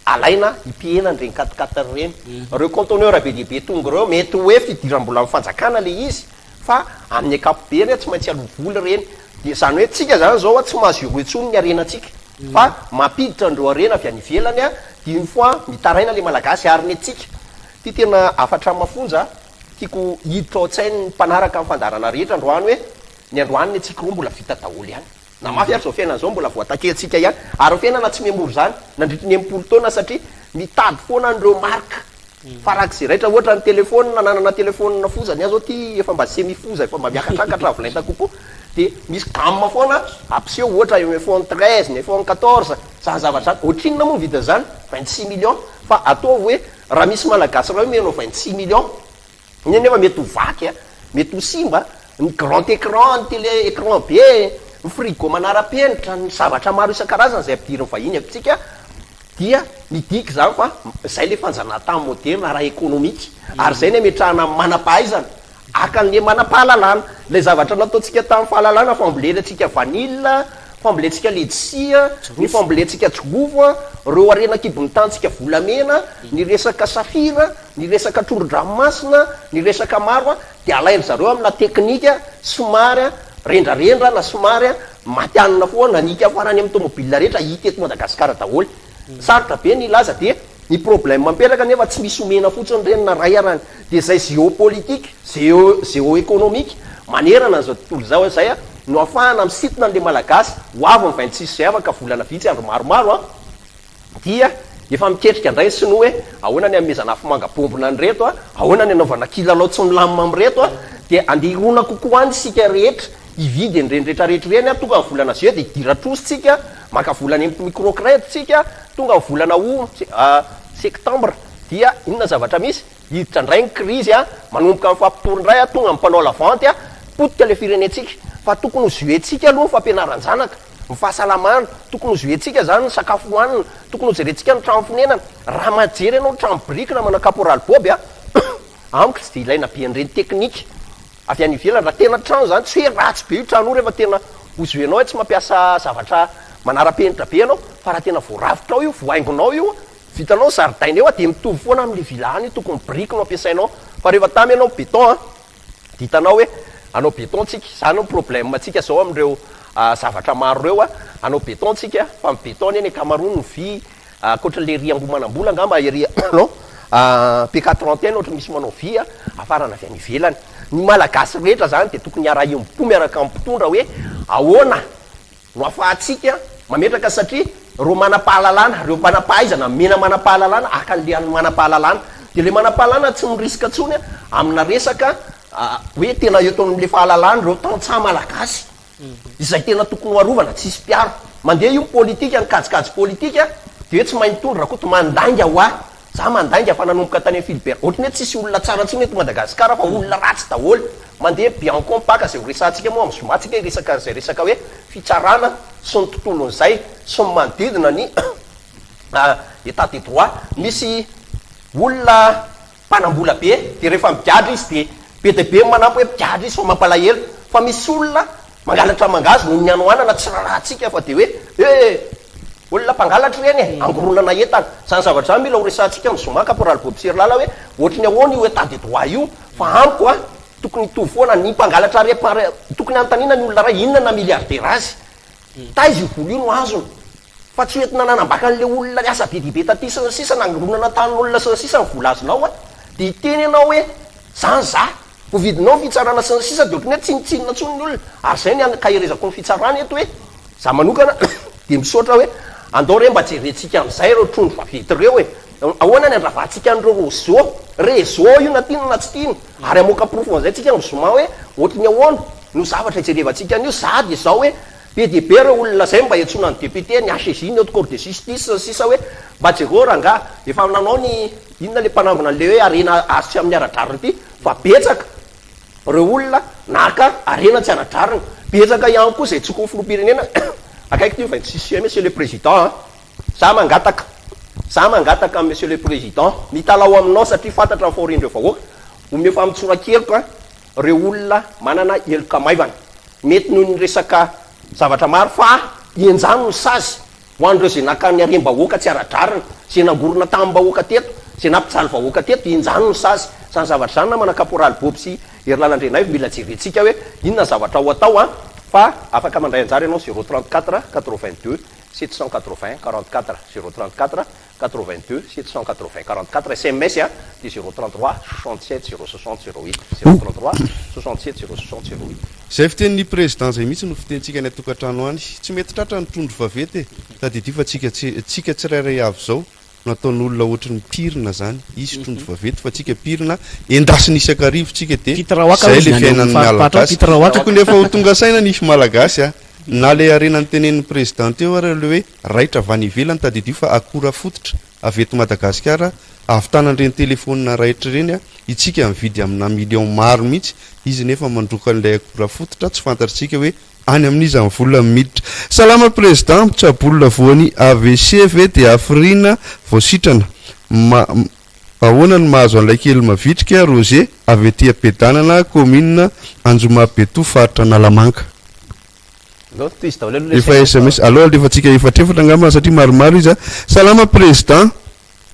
[SPEAKER 1] alaina ipienany reny 4x4 reny reo conteneur be deabe tonga reo mety hoe fidiram-bola amin'ny fanjakana le izy fa amin'ny ankapobeny tsy maintsy alovoly reny de zany hoe tsika zany zao tsy mahazo eo etsony ny arenantsika fa mampiditra andreo arena avy any ivelany a dimy fois mitaraina le malagasy ary ny atsika ty tena afatra mafonja tiako hiditra ao an-tsainy mpanaraka amin'ny fandarana rehetra androany hoe ny androany ny atsika roa mbola vita daholo ihany na mafy ary zao fiainana zao mbola voatakentsika ihany ary fiainana tsy memory zany nandritry ny 10 taona satria mitady foana andreo marka farak'izay raitra ohatra ny telefôna nanana telefôna fozany zao ty efa mba semifoza efa mba miakatrangatra volenta kokoa de misy gamme foana ampiseho ohatra iPhone 13 ny iPhone 14 zany zavatra ohatrinona moa vita zany 26 millions fa ataovy hoe raha misy malagasy raha hoe menao 26 millions ny nefa mety ho vaky mety ho simba ny grand écran ny télé écran be ny frigo manara-penitra ny zavatra maro isan-karazany zay ampidiriny vahiny amitsika dia midiky zany fa zay le fanjanahantany moderna raha économique ary zay ny ametrahana manam-pahaizana akan'le manam-pahalalana le zavatra nataontsika tamin'ny fahalalana fambolentsika vanille fambolentsika letisia ny fambolentsika jovo reo arena kibony tantsika volamena ny resaka safira ny resaka trondro-dranomasina ny resaka maro de alainy zareo amina teknika somary rendrarendra na somary matianina foana nanika farany amin'ny tomobile rehetra hita eto Madagasikara daholo sarotra be ny laza de ny problème mamperaka nefa tsy misy omena fotsiny reny na ray arany de zay géopolitique géoéconomique manerana zao tontolo zao zay no afahana misitina an'le malagasy ho avy ny 26 zay afaka volana vitsy andro maromaro dia efa miketrika andray sy no hoe ahoana ny amezana afomanga-bombona ny reto ahoana ny anaovana kilalao tsy milamina amreto de andirona kokoa any sika rehetra ividy nyrenrehetra rehetra reny tonga ny volana zay de idiratrositsika maka volana microcrète tsika tonga ny volana septembre dia inona zavatra misy hiditra ndray ny crise manomboka amin'ny fampitoryndray tonga ny mpanao lavanty potika le firenetsika fa tokony ho zoentsika aloha ny fampianaran-janaka ny fahasalamana tokony ho zoentsika zany ny sakafo hoanina tokony ho jerentsika ny trano finenana raha majery anao trano briky na mana caporal Boby amiko tsy de ilaina be an'ireny teknika avy any ivelany raha tena trano zany tsy hoe ratsy be io trano rehefa tena ho zoenao hoe tsy mampiasa zavatra manara-penitra be anao fa raha tena voaravitra ao io voaingonao io vitanao zaridaina eo de mitovy foana amin'le vilany tokony briky no ampiasainao fa rehefa tamy anao beton ditanao hoe anao beton tsika zany no problème tsika zao am'ireo zavatra maro reo anao beton tsika fa my beton eny akamarony ny vy akoatran'le riangomanam-bola angamba ery no P431 ohatra misy manao vy afarana avy any ivelany ny malagasy rehetra zany de tokony araha impo miaraka amin'ny mpitondra hoe ahoana no afahatsika mametraka satria reo manam-pahalalana reo manam-pahaizana mena manam-pahalalana akan'le manam-pahalalana de le manam-pahalalana tsy miriska tsony amina resaka hoe tena eto am'le fahalalany reo tantsaha malagasy izay tena tokony hoarovana tsisy mpiaro mandeha io politika nikajikajy politika de hoe tsy mahay mitondra koa to mandainga ho ahy za mandainga fa nanomboka tany amin'ny Philibert ohatrany hoe tsisy olona tsara tsiny eto Madagasikara fa olona ratsy daholo mandeha bien compact zay ho resantsika moa amin'ny zomatsika resaka zay resaka hoe fitsarana sy ny tontolon'izay sy ny manodidina ny état de droit misy olona mpanambola be de rehefa migadra izy de be de be manampy hoe migadra izy fa mampalahelo fa misy olona mangalatra mangazy no nianoanana tsy rahatsika fa de hoe olona mpangalatra reny angoronana entana zany zavatra mila ho resantsika mizoma caporal Bob Sirlala hoe ohatrany ahoana io état de droit io fa amiko tokony hitovy foana ny mpangalatra tokony antanina ny olona ray inona na milliardaire azy taizy io vola io no azony fa tsy entina nanambaka an'le olona ny asa be dibe taty sy ny sisa nangoronana tanin'olona sy ny sisa ny vola azonao de iteny ianao hoe zany za vovidinao fitsarana sy ny sisa de ohatrany hoe tsinitsinina tsony ny olona ary zay ny kahirezako ny fitsarana eto hoe za manokana de misaotra hoe andao re mba jerentsika am'izay reo trondro vavety reo hoe ahoana ny andravantsika an'reo réseau io na tiana na tsy tiana ary amoaka profo an'izay tsika mizoma hoe ohatrany ahoana no zavatra jerevantsika an'io za de zao hoe be de be reo olona zay mba etsona ny député ny HCJ ny haute cour de justice sisa hoe mba jereo ranga efa nanao ny inona le mpanambona an'le hoe arena azo tsy amin'ny aradrarina ity fa betsaka reo olona naka arena tsy aradrarina betsaka ihany koa zay tsokony filopirenena akaiky ty va monsieur le président za mangataka monsieur le président mitalao aminao satria fantatra ny fahorin'ireo vahoaka omeo fa mitsorakeliko reo olona manana heloka maivana mety noho ny resaka zavatra maro fa enjano ny sazy ho an'ireo zay naka ny arem-bahoaka tsy aradrarina zay nangorona tamin'ny-bahoaka teto zay nampijaly vahoaka teto enjano ny sazy zany zavatra zany na mana caporal Bob sy Erlalandrenay mila jerentsika hoe inona zavatra ho atao fa afaka mandray anjara ianao 034 82 780 44 034 82 780 44 SMS de 033 67 060 08 033 67 060 08
[SPEAKER 2] zay fitenin'ny président zay mihitsy no fitentsika ny atokantrano any tsy mety tratra ny trondro vavety tadedifa tsika tsirairay avy zao nataon'olona ohatrany pirina zany izy trondro vavety fa tsika pirina endasiny isakarivotsika de zay le fiainan'ny malagasy tokony efa ho tonga saina nisy malagasy na le arenany tenen'ny président teo ary le hoe raitra vany ivelany tadidio fa akora fototra avy eto Madagasikara avitanan'ireny telefonina raitra reny itsika mividy amina million maro mihitsy izy nefa mandroka an'ilay akora fototra tsy fantatritsika hoe any amin'izy amin'ny volona miditra salama président mitsabolona voany AVC ve de Afrina voasitrana ahoana ny mahazo an'ilay kely mavitrika Roger avy ety Ampedanana commune Anjomabeto faritra Nalamanka efa SMS aloha lefa tsika efatrefatra angamba satria maromaro izy salama président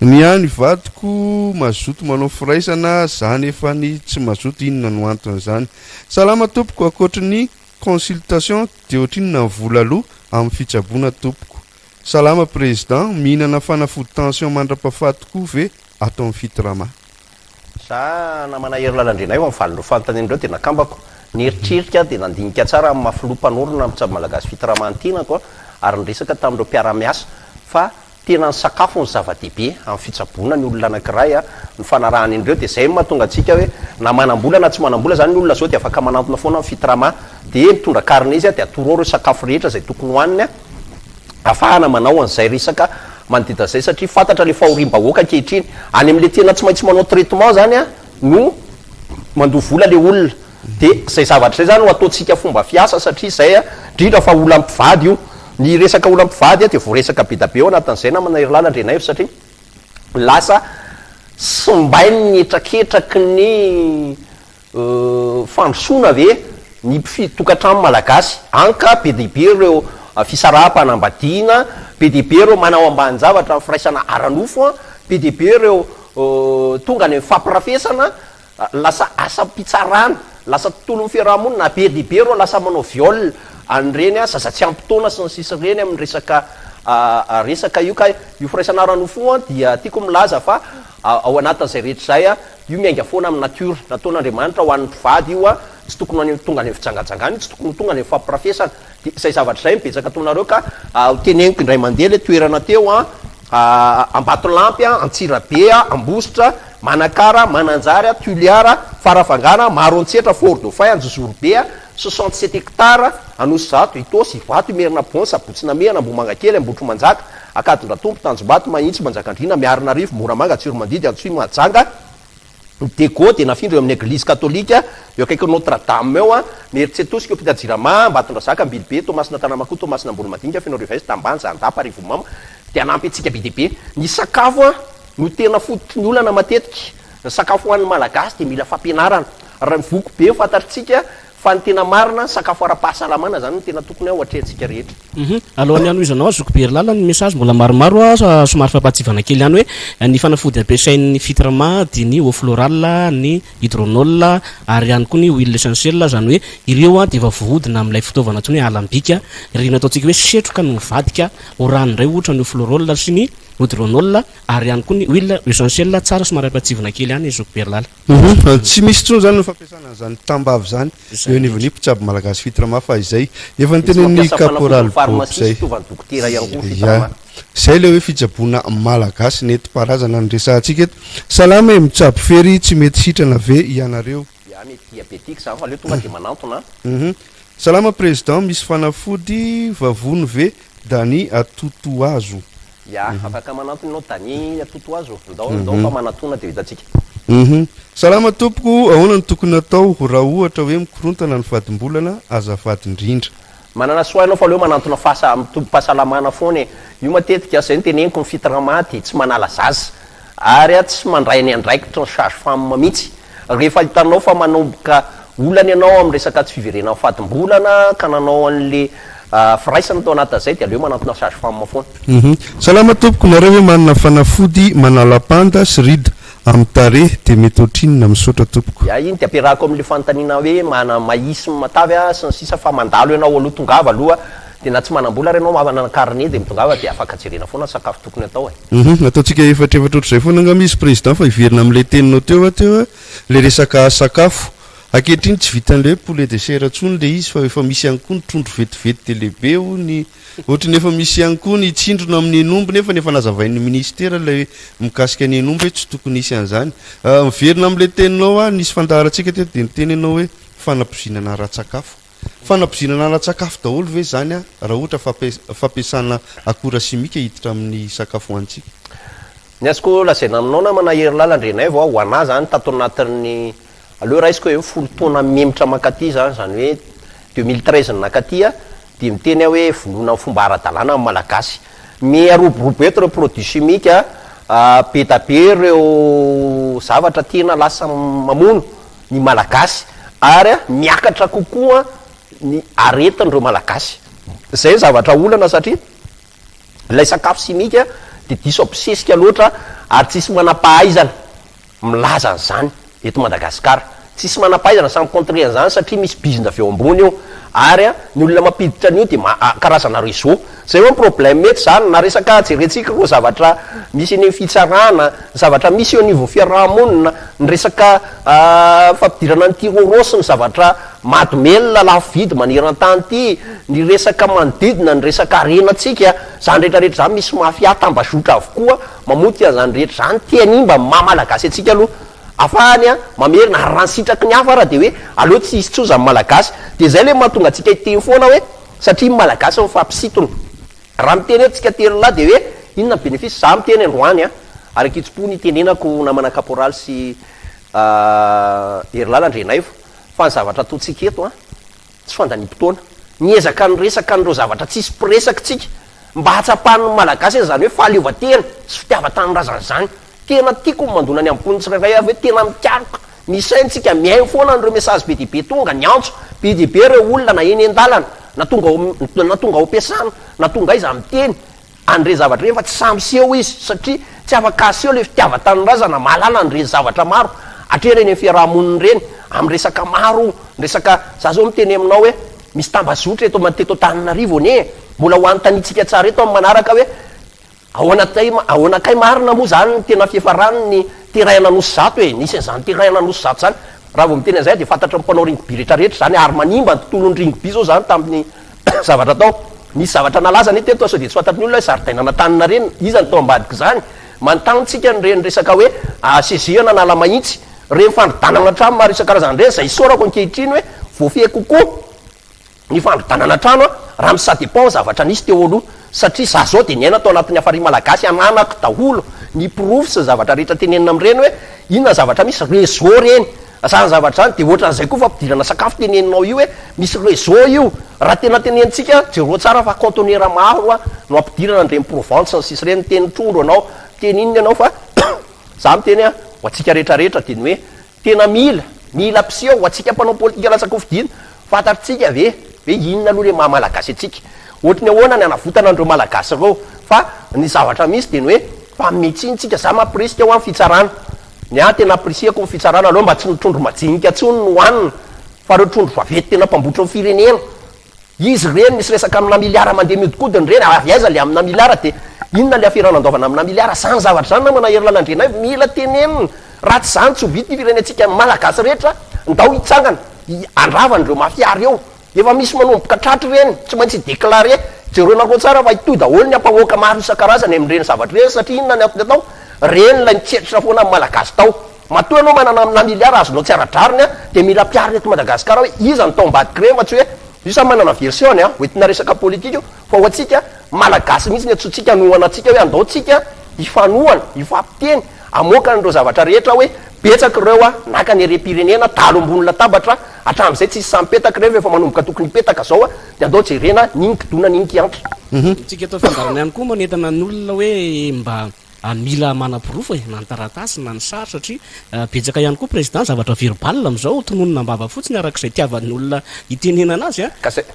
[SPEAKER 2] ny any vadiko mazoto manao firaisana zany efa ny tsy mazoto inona no antony zany salama tompoko akoatra ny consultation de ohatrinona vola aloha amin'ny fitsaboana tompoko salama président mihinana fanafody tension mandra-pahafaty koa ve atao amin'ny fitirama
[SPEAKER 1] za namana hery lalandrenay eo amin'ny valindreo fanontanian'ireo de nakambako nieritrerika de nandinika tsara amin'ny mafilom-panorona mitsabo malagasy fitiramantinako ary nyresaka tamin'ireo mpiara-miasa fa tena ny sakafo ny zava-dehibe amin'ny fitsaboana ny olona anankiray ny fanarahany an'ireo de zay mahatonga antsika hoe na manam-bola na tsy manam-bola zany ny olona zao de afaka manantona foana amin'ny fitirama de mitondra karine izy de atoro ao reo sakafo rehetra zay tokony hoaniny afahana manao an'izay resaka manodidina zay satria fantatra le fahorim-bahoaka ankehitriny any amin'le tena tsy maintsy manao traitement zany no mandoha vola le olona de zay zavatra zay zany ho ataontsika fomba fiasa satria zay indrindra fa ola mpivady io ny resaka ola mpivady de voaresaka be da be ao anatin'izay namana hery lalandrenay satria lasa sombainy ny etraketraky ny fandrosoana ve ny fitokantrano malagasy anka be dehibe reo fisaraha-panambadiana be dehibe reo manao ambany zavatra ny firaisana aranofo be dehibe reo tonga ny fampirafesana lasa asa mpitsarana lasa tontolo fiarahamonina be dehibe reo lasa manao viol an'ireny zaza tsy ampitoana sy ny sisa reny amin'ny resaka resaka io ka io firaisana aranofo dia tiako milaza fa ao anatin'izay rehetra zay io miainga foana amin'ny nature nataon'Andriamanitra ho an'ny mpivady io tsy tokony tonga ny fitsangajangany tsy tokony tonga ny fampirafesana de zay zavatra zay mibetsaka ataonareo ka teneniko indray mandeha le toerana teo Ambatolampy Antsirabe Ambositra Manakara Mananjary Tuliara farafangana maro antsetra fort dauphin anjozorobea 67 hectara anosy zato itosy ivato imerina bon sabotsina mehana Ambomanga kely Ambotro Manjaka akatondra tompo Tanjombato Mahitsy Manjakandriana Miarina Rivo Moramanga Tsiromandidy Antsohy Mahajanga Dego dia nafindra eo amin'ny église katolika eo akaiky Notre Dame eo mieritsetosika eo Pitadjirama Ambatondrazaka Ambilibe Tomasina Tanamakoto Tomasina Ambonimadinga Fenorivaisy Tambany Zandapa Rivomama dia anampy antsika be dia be ny sakafo no tena fototry ny olana matetika ny sakafo hoan'ny malagasy dia mila fampianarana raha mivoko be fantatritsika fa ny tena marina sakafo ara-pahasalamana zany no tena tokony ao atrehantsika rehetra
[SPEAKER 11] alohan'ny anoizanao Zokobery Lala ny message mbola maromaro somary fampatsivana kely ihany hoe ny fanafody ampiasain'ny filtrement dia ny eau florale ny hydronol ary ihany koa ny huile essentielle zany hoe ireo dia efa vohodina amin'ilay fitaovana toy ny hoe alambika ireny ataontsika hoe setroka no mivadika ho ranoray ohatra ny eau florale sy ny hydronol ary ihany koa ny huile essentielle tsara somary ampatsivana kely ihany Zokobery Lala
[SPEAKER 2] tsy misy tsony zany no fampiasana zany tambavy zany eo nivonipitra aby malagasy filtrement fa izay efa ny tenen'ny caporal zay le hoe fijabona malagasy neti-parazana ny resantsika eto salama e mitsabo fery tsy mety sitrana ve ianareo salama président misy fanafody vavony ve dany atoto azo
[SPEAKER 1] afaka manantonao dany atoto azo ndao fa manatona dia hitantsika
[SPEAKER 2] salama tompoko ahoana ny tokony atao raha ohatra hoe mikorontana ny vadimbolana azafady indrindra
[SPEAKER 1] manana soa ianao fa leo manantona tompo-pahasalamana foana io matetika zay ny teneniko ny filtrement tsy manala zaza ary tsy mandray ny andraikitra ny charge femme mihitsy rehefa hitanao fa manomboka olana ianao amin'ny resaka tsy fiverenan'ny fadimbolana ka nanao an'le firaisana tao anatin'izay dia aleo manantona charge femme foana
[SPEAKER 2] salama tompoko nareo hoe manana fanafody manala panda sy rida amin'ny tare dia mety ohatrinona misaotra tompoko
[SPEAKER 1] iny dia ampiarahako amin'le fanontaniana hoe mana mahisy matavy sy ny sisa fa mandalo ianao aloha tongava aloha dia na tsy manambola ary ianao manana carnet dia mitongava dia afaka jerena foana sakafo tokony atao
[SPEAKER 2] ataontsika efatrefatra ohatr'izay foana angamisy président fa hiverina amin'ilay teninao teo le resaka sakafo ankehitriny tsy vitan'le hoe poulet de chair ntsony le izy fa efa misy ihany koa ny trondro vetivety dia lehibe o ny ohatrany efa misy ihany koa ny tsindrona amin'ny enombo nefa nefa nazavain'ny ministera ilay mikasika ny enombo hoe tsy tokony isy an'izany miverina amin'ilay teninao nisy fandaharantsika teto dia niteny ianao hoe fanapozinana ara-tsakafo fanapozinana ara-tsakafo daholo ve zany raha ohatra fampiasana akora simika hiditra amin'ny sakafo hoantsika
[SPEAKER 1] ny azoko lazaina aminao na manahery lalandrenay vao ho anahy zany tato anatin'ny aloha raha izy koa hoe folo taona memitra makaty zany hoe 2013 nakaty dia miteny hoe volona fomba ara-dalàna amin'ny malagasy miaroborobo eto ireo produit chimique be da be ireo zavatra tena lasa mamono ny malagasy ary miakatra kokoa ny aretin'ireo malagasy zay zavatra olana satria ilay sakafo simika dia diso ampisesika loatra ary tsisy manam-pahaizana milaza an'izany eto Madagasikara tsisy manam-pahaizana samy contre an'izany satria misy bizina avy eo ambony io ary ny olona mampiditra an'io dia karazana réseau zay hoe problème mety zany na resaka jerentsika ro zavatra misy ny fitsarana zavatra misy eo niveau fiarahamonina ny resaka fampidirana ny tirorosy ny zavatra madomelona lafo vidy maneran-tany ty ny resaka manodidina ny resaka arenatsika zany rehetrarehetra zany misy mafia tambazotra avokoa mamoty an'izany rehetra zany tianimba mamalagasy atsika aloha afahany mamerina ary ranositraky ny hafa raha dia hoe aleo tsy isy tsoza amin'ny malagasy dia zay le mahatonga atsika hiteny foana hoe satria malagasy mifampisitona raha miteny atsika telo lahy dia hoe inona bénéfice za miteny androany ary akitsy-po ny tenenako namana caporal sy hery lalandrenay fa ny zavatra ataontsika eto tsy fandanimpotoana niezaka ny resaka n'ireo zavatra tsisy mpiresaka tsika mba hatsapahan'ny malagasy zany hoe fahaleovatena sy fitiavatany razan'izany tena tiako mandona ny ambony tsirairay avy hoe tena mikaroka misaintsika miainy foana n'ireo message be dibe tonga ny antso be dibe ireo olona na eny an-dalana na tonga ao ampiasana na tonga izy miteny an'ire zavatra reny fa tsy samy seho izy satria tsy afaka aseho le fitiavatany razana mahalala n'ireny zavatra maro atrereny fiarahamoniny reny amin'ny resaka maro ny resaka za zao miteny aminao hoe misy tambazotra eto mateto Antananarivo ane mbola ho antanitsika tsara eto amin'ny manaraka hoe ao anakay marina moa zany tena fiefarany ny teraina nosy zato nisy an'izany teraina nosy zato zany raha vao miteny an'izay dia fantatra mpanao ringby rehetrarehetra zany ary manimba ny tontolon'ny ringby zao zany tamin'ny zavatra tao nisy zavatra nalaza ny teto sao dia tsy fantatry ny olona hoe zaridaina tanana reny izany tao ambadika zany manontanytsika nyreny resaka hoe sezehana nala mahitsy reny fandrodanana trano maro isan-karazany reny zay sorako ankehitriny hoe voafehy kokoa ny fandrodanana trano raha misy sadépend zavatra nisy teo aloha satria za zao de niaina tao anatin'ny afary malagasy ananako daholo ny profy sy zavatra rehetra tenenina am'ireny hoe inona zavatra misy réseau reny zany zavatra zany de ohatran'izay koa fampidirana sakafo teneninao io hoe misy réseau io raha tena tenenitsika jereo tsara fa cantonera maro a no ampidirana an'ireny Provence ny sisy reny teny trondro anao teny inona ianao fa za miteny a ho atsika rehetrarehetra de ny hoe tena mila piseo ho atsika mpanao politika latsakofidiana fantatritsika hoe inona aloha le mahamalagasy atsika ohatrany ahoana ny anavotana andreo malagasy reo fa ny zavatra misy de ny hoe mpametsintsika za mampirisika ho amin'ny fitsarana ny a tena aprisihako ny fitsarana aloha mba tsy ny trondro majinika tsony no hoanina fa reo trondro vavety tena mpambotra ny firenena izy reny misy resaka amina miliara mandeha miodikodiny reny avy aiza le amina miliara de inona le afiranandaovana amina miliara zany zavatra zany na manahery lalandrena mila tenenina raha tsy zany tsy ovity ny firenentsika malagasy rehetra ndao hitsangana andravandreo mafiary eo efa misy manomboka tratry reny tsy maintsy déclaré jereo nareo tsara fa hitoy daholo ny ampahoaka maro isan-karazany am'ireny zavatra reny satria inona ny atao reny la nitseritra foana amin'ny malagasy tao matoa anao manana amina miliara azonao tsy aradrariny a de mila mpiariny eto madagasikara hoe iza ny tao ambadiky reny fa tsy hoe isa manana version a hoentina resaka politika fa ho atsika malagasy mihitsy ny atsotsika nohana atsika hoe andaotsika ifanohana ifampiteny amoaka n'ireo zavatra rehetra hoe petsaky reo a naka ny ere-pirenena dalo ambony latabatra hatram'izay tsisy sampetaka reo efa manomboka tokony ipetaka zao a de andao jerena ninkidona ninkiantra
[SPEAKER 11] tsika eto fandarana ihany koa manentana ny olona hoe mba mila manapirofo e na ny taratasy na ny sary satria betsaka ihany koa président zavatra verbal am'izao tononona mbava fotsiny arak'izay tiavan'ny olona itenenana azy a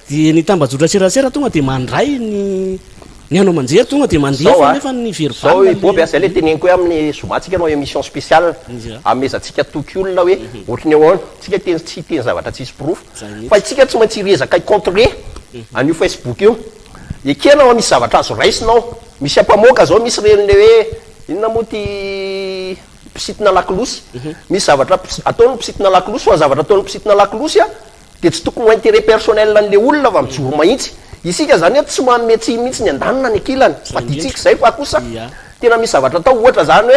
[SPEAKER 11] de ny tambajotra serasera tonga de mandray ny anao manjery tonga de mandefa nefa ny verbal
[SPEAKER 1] boby azay le teneniko hoe amin'ny zomatsika anao émission spéciale amezatsika toky olona hoe ohatrany ahoana tsika teny tsy teny zavatra tsisy pirofo fa itsika tsy maintsy rezaka icontrôler an'io Facebook io ekenao misy zavatra azo raisinao misy ampamoaka zao misy reny le hoe inona moa ty mpisitona lakolosy misy zavatra ataony mpisitona lakolosy fa zavatra ataony mpisitona lakolosy a de tsy tokony ho intérêt personnel an'le olona fa mijoro mahitsy isika zany hoe tsy manome tsy mihitsy ny andanina ny akilany fa ditsika zay fa kosa tena misy zavatra atao ohatra zany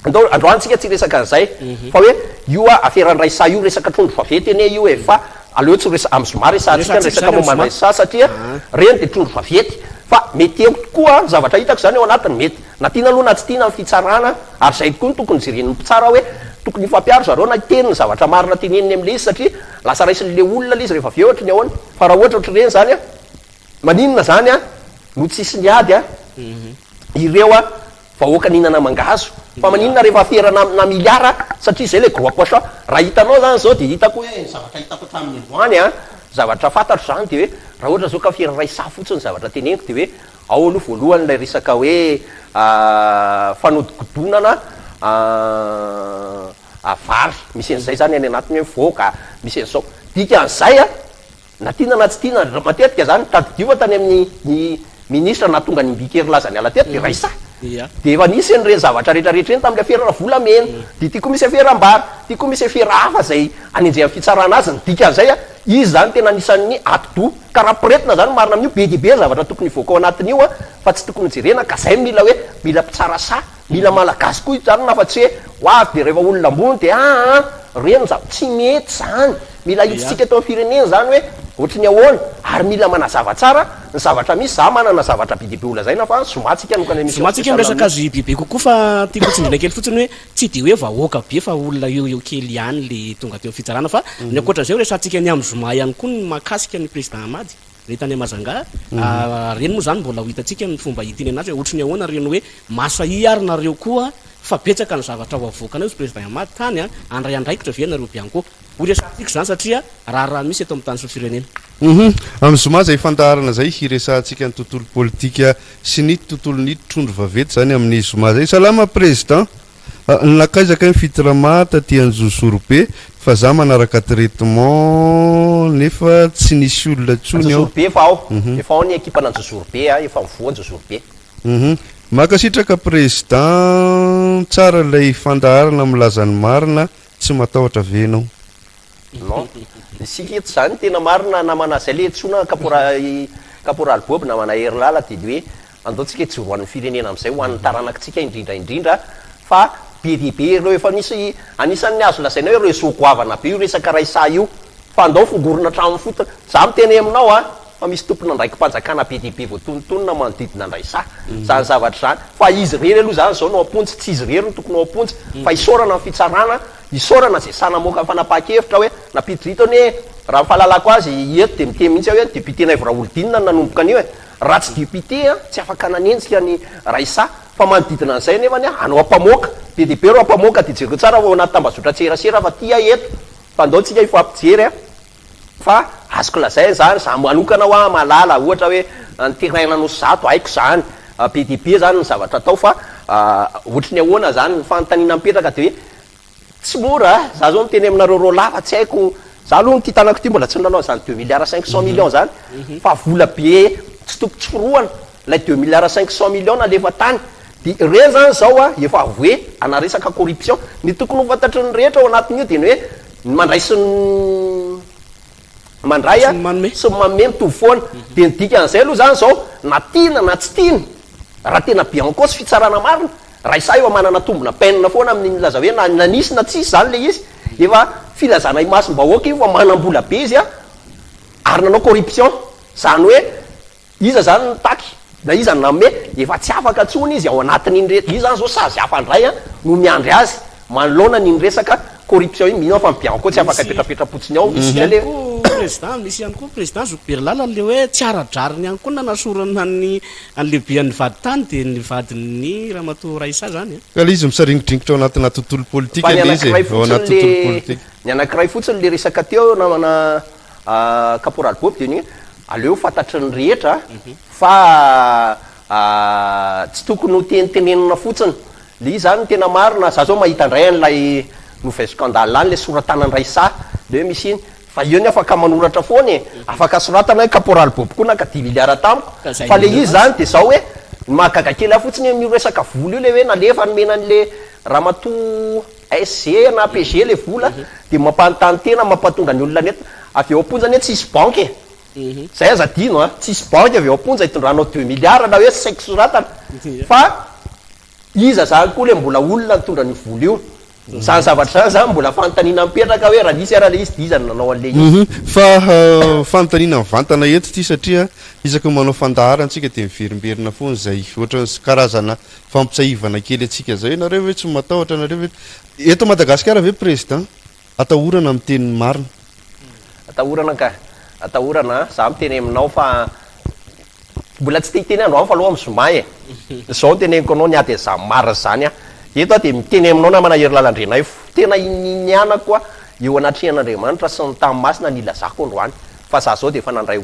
[SPEAKER 1] hoe androantsika tsy resaka an'izay fa hoe io a aferan'ray sa io resaka trondro vavety ene io e fa aleo tsy amy zoma resatsika ny resaka momandray sa satria reny de trondro vavety fa mety eo tokoa zavatra hitako zany eo anatiny mety na tiana aloha na tsy tiana ny fitsarana ary zay tokoa ny tokony jeren'ny mpitsara hoe tokony ifampiaro zareo na teniny zavatra marina teneniny am'le izy satria lasa raisin'le olona le izy rehefa avy ohatra ny ahoany fa raha ohatra ohatra reny zany a maninona zany a no tsisy ny ady a ireo a vahoaka ninana mangazo fa maninona rehefa aferana na miliara satria zay le gros poisson raha hitanao zany zao de hitako hoe zavatra hitako hatramin'ny androany a zavatra fantatro zany de hoe raha ohatra zao ka fera ray sa fotsiny zavatra teneniko de hoe ao aloha voalohany lay resaka hoe fanodikodonana vary misy an'izay zany any anatiny hoe voaka misy an'izao dika an'izay a na tiana na tsy tiana matetika zany tadidiova tany amin'ny ministra na tonga ny mbikery lazany ala teto de ray sa de efa nisy an'ireny zavatra rehetrarehetra eny tam'le aferana volamena de tia koa misy aferam-bary tia koa misy afera hafa zay anenjey amin'ny fitsarana azy ny dika an'izay a izy zany tena anisan'ny atido ka raha piretina zany marina amin'io be dibe zavatra tokony voaka ao anatin'io a fa tsy tokony jerena ka zay mila hoe mila mpitsara sa mila malagasy koa zany na fa tsy hoe hoavy de rehefa olona ambony de reny za tsy mety zany mila hitsitsika tao firenena zany hoe ohatrany ahoana ary mila manazava tsara ny zavatra misy za manana zavatra be dibe olona zaina fa somatsika nokany
[SPEAKER 11] somatsika miresaka azy bebe kokoa fa tiako tsindrina kely fotsiny hoe tsy de hoe vahoaka be fa olona eo kely ihany le tonga teo fitsarana fa ny akoatran'izay resatsika ny amy zoma ihany koa ny mahakasika ny président Amady le tany Amazanga reny moa zany mbola ho hitatsika ny fomba hitiny anazy hoe ohatrany ahoana reny hoe masai ary nareo koa fa betsaka ny zavatra ho avoakana io président Amady tany a andray andraikitra ve nareo bianko ho resatsika zany satria raha misy eto amin'ny tany sofirenena
[SPEAKER 2] amin'ny zoma zay fandaharana zay hiresantsika ny tontolo politika sy ny tontolo ny trondro vavety zany amin'ny zoma zay salama président nakaizaka ny fitirama tatyany zozorobe fa za manaraka traitement nefa tsy nisy olona tsony ao
[SPEAKER 1] be fa ao efa ao ny ekipa na zozorobe a efa mivoa zozorobe
[SPEAKER 2] makasitraka président tsara lay fandaharana milazany marina tsy matahotra venao
[SPEAKER 1] non isika eto zany tena marina namana zay le tsona caporal bob na manahery lala de hoe andaotsika joroan'ny firenena am'izay ho an'ny taranakitsika indrindra fa be dibe ireo efa nisy anisan'ny azo lasaina hoe réseau goavana be io resaka raisa io fa andao fongorona trano fotona za miteny aminao fa misy tompona andraiky mpanjakana be dibe voatonontonona manodidina andraisa zany zavatra zany fa izy rery aloha zany zao no ampontsy tsy izy rery no tokony ho ampontsy fa isorana amin'ny fitsarana isorana zay sanamoka fanapaha-kevitra hoe napidritony hoe raha fahalalako azy eto de miteny mihitsy hoe député naivra olodinina nanomboka an'io raha tsy député tsy afaka nanenjika ny raisa fa manodidina an'izay nefany anao ampamoaka be dibe ro ampamoaka de jereo tsara ao anaty tambazotra tserasera fa tia eto fa andao tsika ifampijery fa azoko lazay zany za manokana ho malala ohatra hoe nyteraina no zato haiko zany be dibe zany ny zavatra atao fa ohatrany ahoana zany ny fanontaniana mipetraka de hoe tsy mora za zao miteny aminareo ro lava tsy haiko za aloha ny ty tanako ty mbola tsy nilalao zany 2 milliards 500 millions zany fa vola be tsy toko tsy firohana lay 2 milliards 500 millions nalefa tany de re zany zao efa avoe anaresaka corruption ny tokony ho fantatry ny rehetra ao anatin'io de ny hoe mandray sy mandray sy manome mitovy foana de ny dikan'izay aloha zany zao na tiana na tsy tiana raha tena be anko sy fitsarana marina raisa eo manana tombona penina foana amin'ny laza hoe nanisy na tsisy zany le izy efa filazana imasom-bahoaka io fa manam-bola be izy ary nanao corruption zany hoe iza zany nitaky na iza ny nanome efa tsy afaka tsony izy ao anatin'iny rehetra izy zany zao sazy hafandray no miandry azy manoloana ny resaka corruption iny mino fa mibianko tsy afaka petrapetrapotsiny ao
[SPEAKER 11] président misy ihany koa président Zoberlala le hoe tsy aradrariny ihany koa nanasorana ny an'lehibean'ny vaditany de ny vadin'ny ramatoa raisa zany
[SPEAKER 2] ka le izy misaringidringitra ao anatina tontolo politika le izy ao anaty tontolo politika
[SPEAKER 1] ny anankiray fotsiny le resaka teo namana caporal Bob de ny aleo fantatry ny rehetra fa tsy tokony ho tenitenenina fotsiny le izy zany tena marina za zao mahita ndray an'lay nouvelle scandale any le soratanany raisa le hoe misy iny fa io ny afaka manoratra foana afaka soratana hoe caporal Bob koa naka 10 milliards tamiko fa le izy zany de zao hoe mahagaga kely fotsiny amin'io resaka vola io le hoe nalefa nomena an'le ramatoa SG na PG le vola de mampanontany tena mampatonga ny olona nety avy eo amponjany hoe tsisy banky zay aza dino tsisy banky avy eo amponja hitondranao 2 milliards na hoe saiko soratana fa iza zany koa le mbola olona nitondra ny vola io zany zavatra zany zany mbola fanontaniana mipetraka hoe raha nisy araha le izy de iza nanao an'le izy
[SPEAKER 2] fa fanontaniana mivantana eto ty satria isaka manao fandahara antsika de miverimberina foana zay ohatra karazana fampitsaivana kely atsika zay nareo hoe tsy matahotra nareo hoe eto Madagasikara ve président atahorana amin'ny teny marina
[SPEAKER 1] atahorana ka atahorana za miteny aminao fa mbola tsy te-hiteny andro fa aloha am'zomay zao teneniko anao niady za marina zany eto de miteny aminao na manahery lalandrenay tena nianako eo anatrihan'Andriamanitra sy ny tany masina nilazako androany fa za zao de efa nandray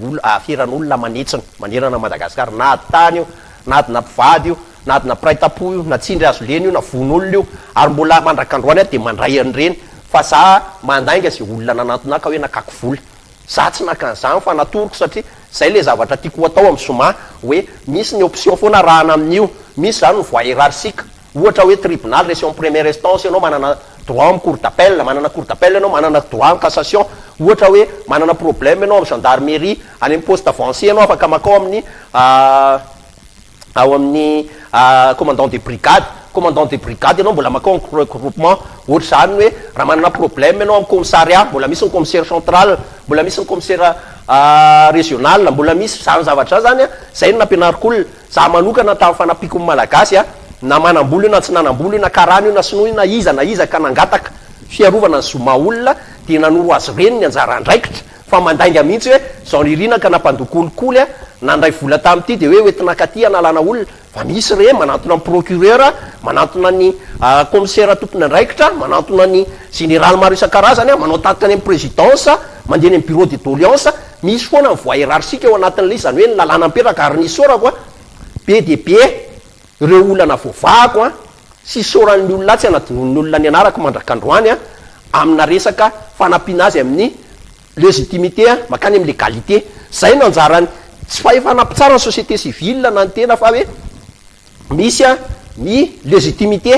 [SPEAKER 1] firan'olona manetsina manerana Madagasikara na tany io na adina mpivady io na adina piraitapo io na tsindry azo leny io na von'olona io ary mbola mandrakandroany de mandray an'ireny fa za mandainga zay olona nanantonaka hoe nakako vola za tsy nakan'izany fa natoroko satria zay le zavatra tiako atao amin'ny soma hoe misy ny option foana rahana amin'io misy zany ny voie hiérarchique ohatra hoe tribunal région première instance ianao manana droit amin'ny cour d'appel manana cour d'appel ianao manana droit en cassation ohatra hoe manana problème ianao amin'ny gendarmerie any amin'ny poste avancé ianao afaka makao amin'ny ao amin'ny commandant de brigade ianao mbola makao amin'ny regroupement ohatra zany hoe raha manana problème ianao amin'ny commissariat mbola misy ny commissaire central mbola misy ny commissaire régional mbola misy zany zavatra zany zay no nampianarik'olona za manokana tamin'ny fanapiko malagasy na manam-bolo io na tsy nanam-bolo io na karana io na sinoa io na iza ka nangataka fiarovana ny zoma olona de nanoro azy reny ny anjara andraikitra fa mandainga mihitsy hoe zao nirina ka nampandokolikoly nandray vola tam'ty de hoe oetinakaty analana olona fa misy re manantona ny procureur manantona ny commissaire tompony andraikitra manantona ny général maro isan-karazany manao tatitra any amin'ny présidence mandeha ny amin'ny bureau de doléance misy foana ny voie hiérarchique eo anatin'le izy zany hoe ny lalàna mipetraka ary ny sorako be de be ireo olana voavahako sy soran'ny olona tsy anadinon'ny olona ny anarako mandrakandroany amina resaka fanampiana azy amin'ny légitimité makany amin'ny légalité zay no anjarany tsy fa efa nampitsara ny société civile na ny tena fa hoe misy ny légitimité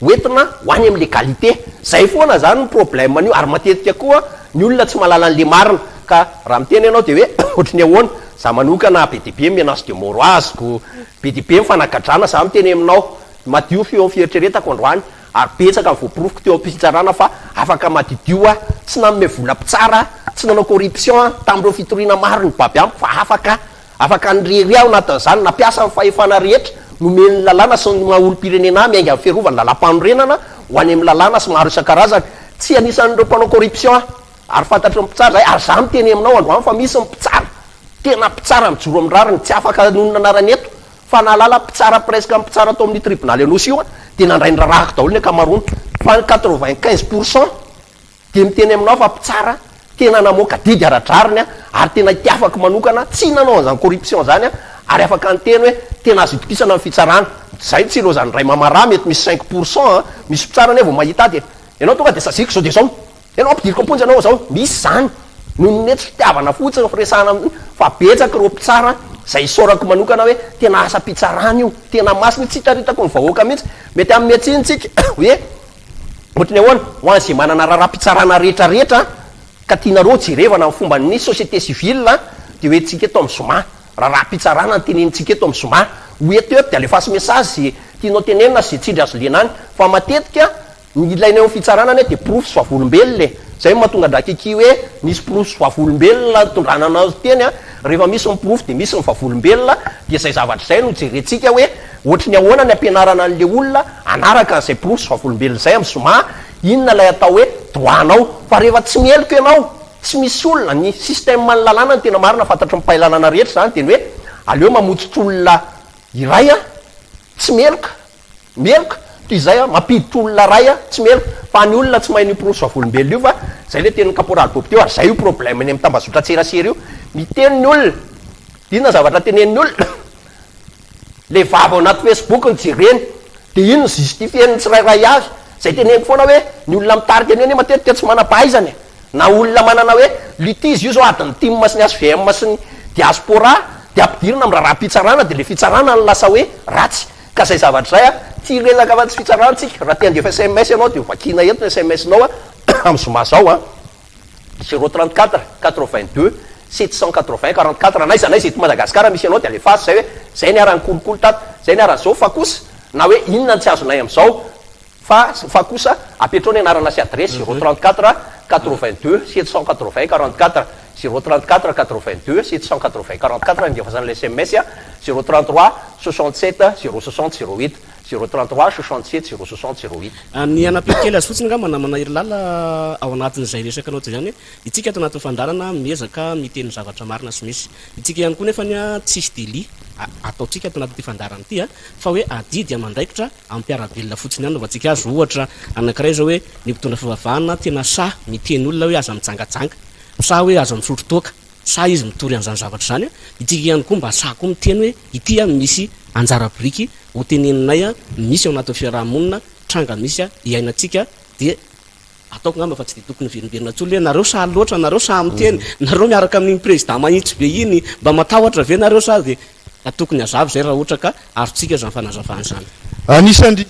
[SPEAKER 1] hoentina ho any amin'ny légalité zay foana zany ny problème an'io ary matetika koa ny olona tsy mahalala an'le marina ka raha miteny ianao de hoe ohatrany ahoana za manokana be de be menace de mort azoko be de be mifanagadrana za miteny aminao madio feo fieritreretako androany ary betsaka ny voaporofoko teo am-pitsarana fa afaka madidio a tsy nanome vola pitsara tsy nanao corruption tamin'ireo fitoriana maro ny baby amiko fa afaka nyrery aho anatin'izany nampiasa ny fahefana rehetra nomeny lalàna sy ny maolo-pirenena miainga amin'ny fiarovany lalam-panorenana ho any amin'ny lalàna sy maro isan-karazany tsy anisan'ireo mpanao corruption ary fantatry ny mpitsara zay ary za miteny aminao androany fa misy ny mpitsara tena mpitsara mijoro amin'ny rariny tsy afaka nonona anarany eto fa nalala mpitsara presque mpitsara atao amin'ny tribunaly anosy io dia nandray ny rarahako daholo ny akamarony fa 95% dia miteny aminao fa mpitsara tena namoaka didy aradrariny ary tena itiafako manokana tsy nanao an'izany corruption zany ary afaka nyteny hoe tena azo itokisana amin'ny fitsarana zay tsy loazany ray mamara mety misy 5% misy mpitsara ane vao mahita ady ianao tonga dia saziko zao dia zao ianao ampidiriko amponjy anao zao misy zany nonety fitiavana fotsiny firesahana fa betsaka reo mpitsara zay isaorako manokana hoe tena asa mpitsarana io tena masiny tsy hitaritako ny vahoaka mihitsy mety amin'ny atsinitsika hoe ohatrany ahoana ho an'izay manana raha-mpitsarana rehetrarehetra ka tianareo jerevana amin'ny fomba ny société civile dia hoe tsika eto amin'ny zoma raha-mpitsarana ny tenenitsika eto amin'ny zoma hoeto eo dia alefaso message zay tianao tenenina zay tsindry azo lena any fa matetika ny ilaina eo fitsarana ane dia proof sy vavolombelona zay mahatonga ndrakiki hoe misy proof sy vavolombelona tondrana anazy teny rehefa misy ny proof dia misy ny vavolombelona dia zay zavatra zay no jerentsika hoe ohatra ny ahoana ny ampianarana an'le olona anaraka n'izay proof sy vavolombelona zay amin'ny zoma inona lay atao hoe droanao fa rehefa tsy mieloko ianao tsy misy olona ny système ny lalàna ny tena marina fantatry mipailanana rehetra zany teny hoe aleo mamotsotr' olona iray tsy meloka toy izay mampiditra olona ray tsy meloka fa ny olona tsy mahay ny proof sy vavolombelona io fa zay le tenin'ny caporal bob teo ary zay io problème ny mitambazotra tserasera io miteny ny olona inona zavatra tenen'ny olona le vava ao anaty Facebook ny jereny dia ino ny justifieny tsirairay azy zay teneniko foana hoe ny olona mitarika any eny matetika tsy manam-pahaizany na olona manana hoe litige io zao adiny tim sy ny SVM sy ny diaspora dia ampidirina amin'ny raha-mpitsarana dia le fitsarana ny lasa hoe ratsy ka zay zavatra zay tsy resaka fa tsy fitsarantsika raha tiandefa SMS ianao dia vakina eto ny SMS nao amin'ny zoma zao 034 82 780 44 naizanay zay to Madagasikara misy anao dia alefaso zay hoe zay ny arany kolokolo tato zay ny aran'izao fa kosa na hoe inona tsy azonay amin'izao fa kosa apetrao ny anarana sy adresy 034 82 780 44 034 82 780 44 andefasana SMS 033 67 060 08 033 67 060 08
[SPEAKER 11] ny anapikely azy fotsiny nga manamana iry lala ao anatin'izay resaka anao ty zany hoe itsika ato anatin'ny fandarana miezaka miteny zavatra marina sy misy itsika ihany koa nefa ny tsisy deli ataotsika ato anatin'ity fandarana ity fa hoe adidy amandraikitra amin'ny mpiarabelona fotsiny any navatsika azy ohatra anankiray zao hoe ny mpitondra fivavahana tena sa miteny olona hoe aza mitsangajanga sa hoe aza misotro toaka sa izy mitory an'izany zavatra zany itsika ihany koa mba sa koa miteny hoe ity misy anjara biriky ho teneninay misy ao anatin'ny fiarahamonina tranga misy iainatsika dia ataoko ngamba fa tsy dia tokony verimberina tsolo hoe nareo sa loatra nareo sa miteny nareo miaraka amin'iny président mahitsy be iny mba matahotra ve nareo sa dia tokony azavy zay raha ohatra ka arotsika zany fanazavany zany
[SPEAKER 2] anisany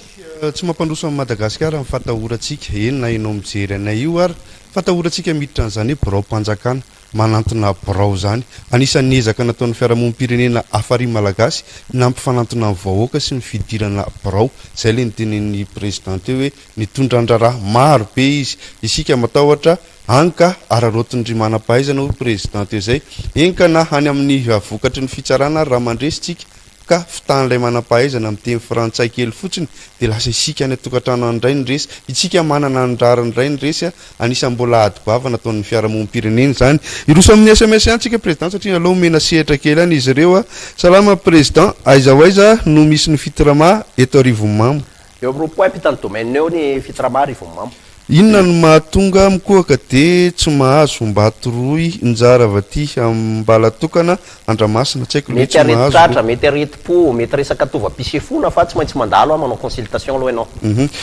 [SPEAKER 2] tsy mampandroso amin'ny Madagasikara ny fatahorantsika eny na enao mijery anay io ary fatahorantsika miditra n'izany hoe birao-mpanjakana manantona birao zany anisan'ny ezaka nataon'ny fiarahamonim-pirenena afary malagasy nampifanantona ny vahoaka sy ny fidirana birao zay le nytenen'ny président teo hoe nitondra andraraha maro be izy isika matahotra anka ararotindry manam-pahaizana ho président teo zay enka na hany amin'ny vokatry ny fitsarana ary raha mandresitsika ka fitan'ilay manam-pahaizana miteny frantsay kely fotsiny dia lasa isika ny tokantrano andray ny resy itsika manana nyrara ndray ny resy anisan'ny mbola adi-bava nataon'ny fiarahamonim-pirenena zany iroso amin'ny SMS antsika président satria aloha mena sehatra kely any izy ireo salama président aiza ho aiza no misy ny fitirama eto Arivomamo
[SPEAKER 1] eo amin'ny roaploint mpitany domaine eo ny fitirama Arivomamo
[SPEAKER 2] inona no mahatonga mikoaka dia tsy mahazo mba atoroy njara vaty ambala tokana Andramasina tsy haiko
[SPEAKER 1] mety aretitratra mety areti-po mety resaka tova-pisefona fa tsy maintsy mandalo manao consultation aloha ianao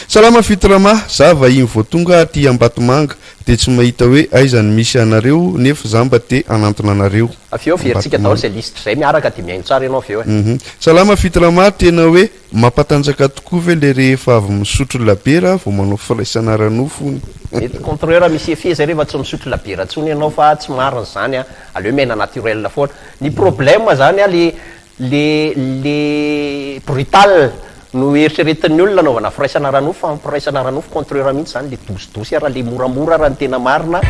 [SPEAKER 2] salama fitirama za vahiny voatonga aty Ambatomanga dia tsy mahita hoe aizany misy anareo nefa za mba te anantona anareo
[SPEAKER 1] aveo veritsika daholo zay liste zay miaraka dia miaino tsara ianao aveo
[SPEAKER 2] salama fitirama tena hoe mampatanjaka tokoa ve le rehefa avy misotro labera vao manao firaisana ranofo
[SPEAKER 1] mety contrôleur misy efet zay rehefa tsy misotro labera tsony ianao fa tsy marina zany aleo maina naturel foana ny problème zany le brutal no eritreretin'ny olona anaovana firaisana ranofo fa firaisana ranofo contreur mihitsy zany le dosidosy raha le moramora raha ny tena marina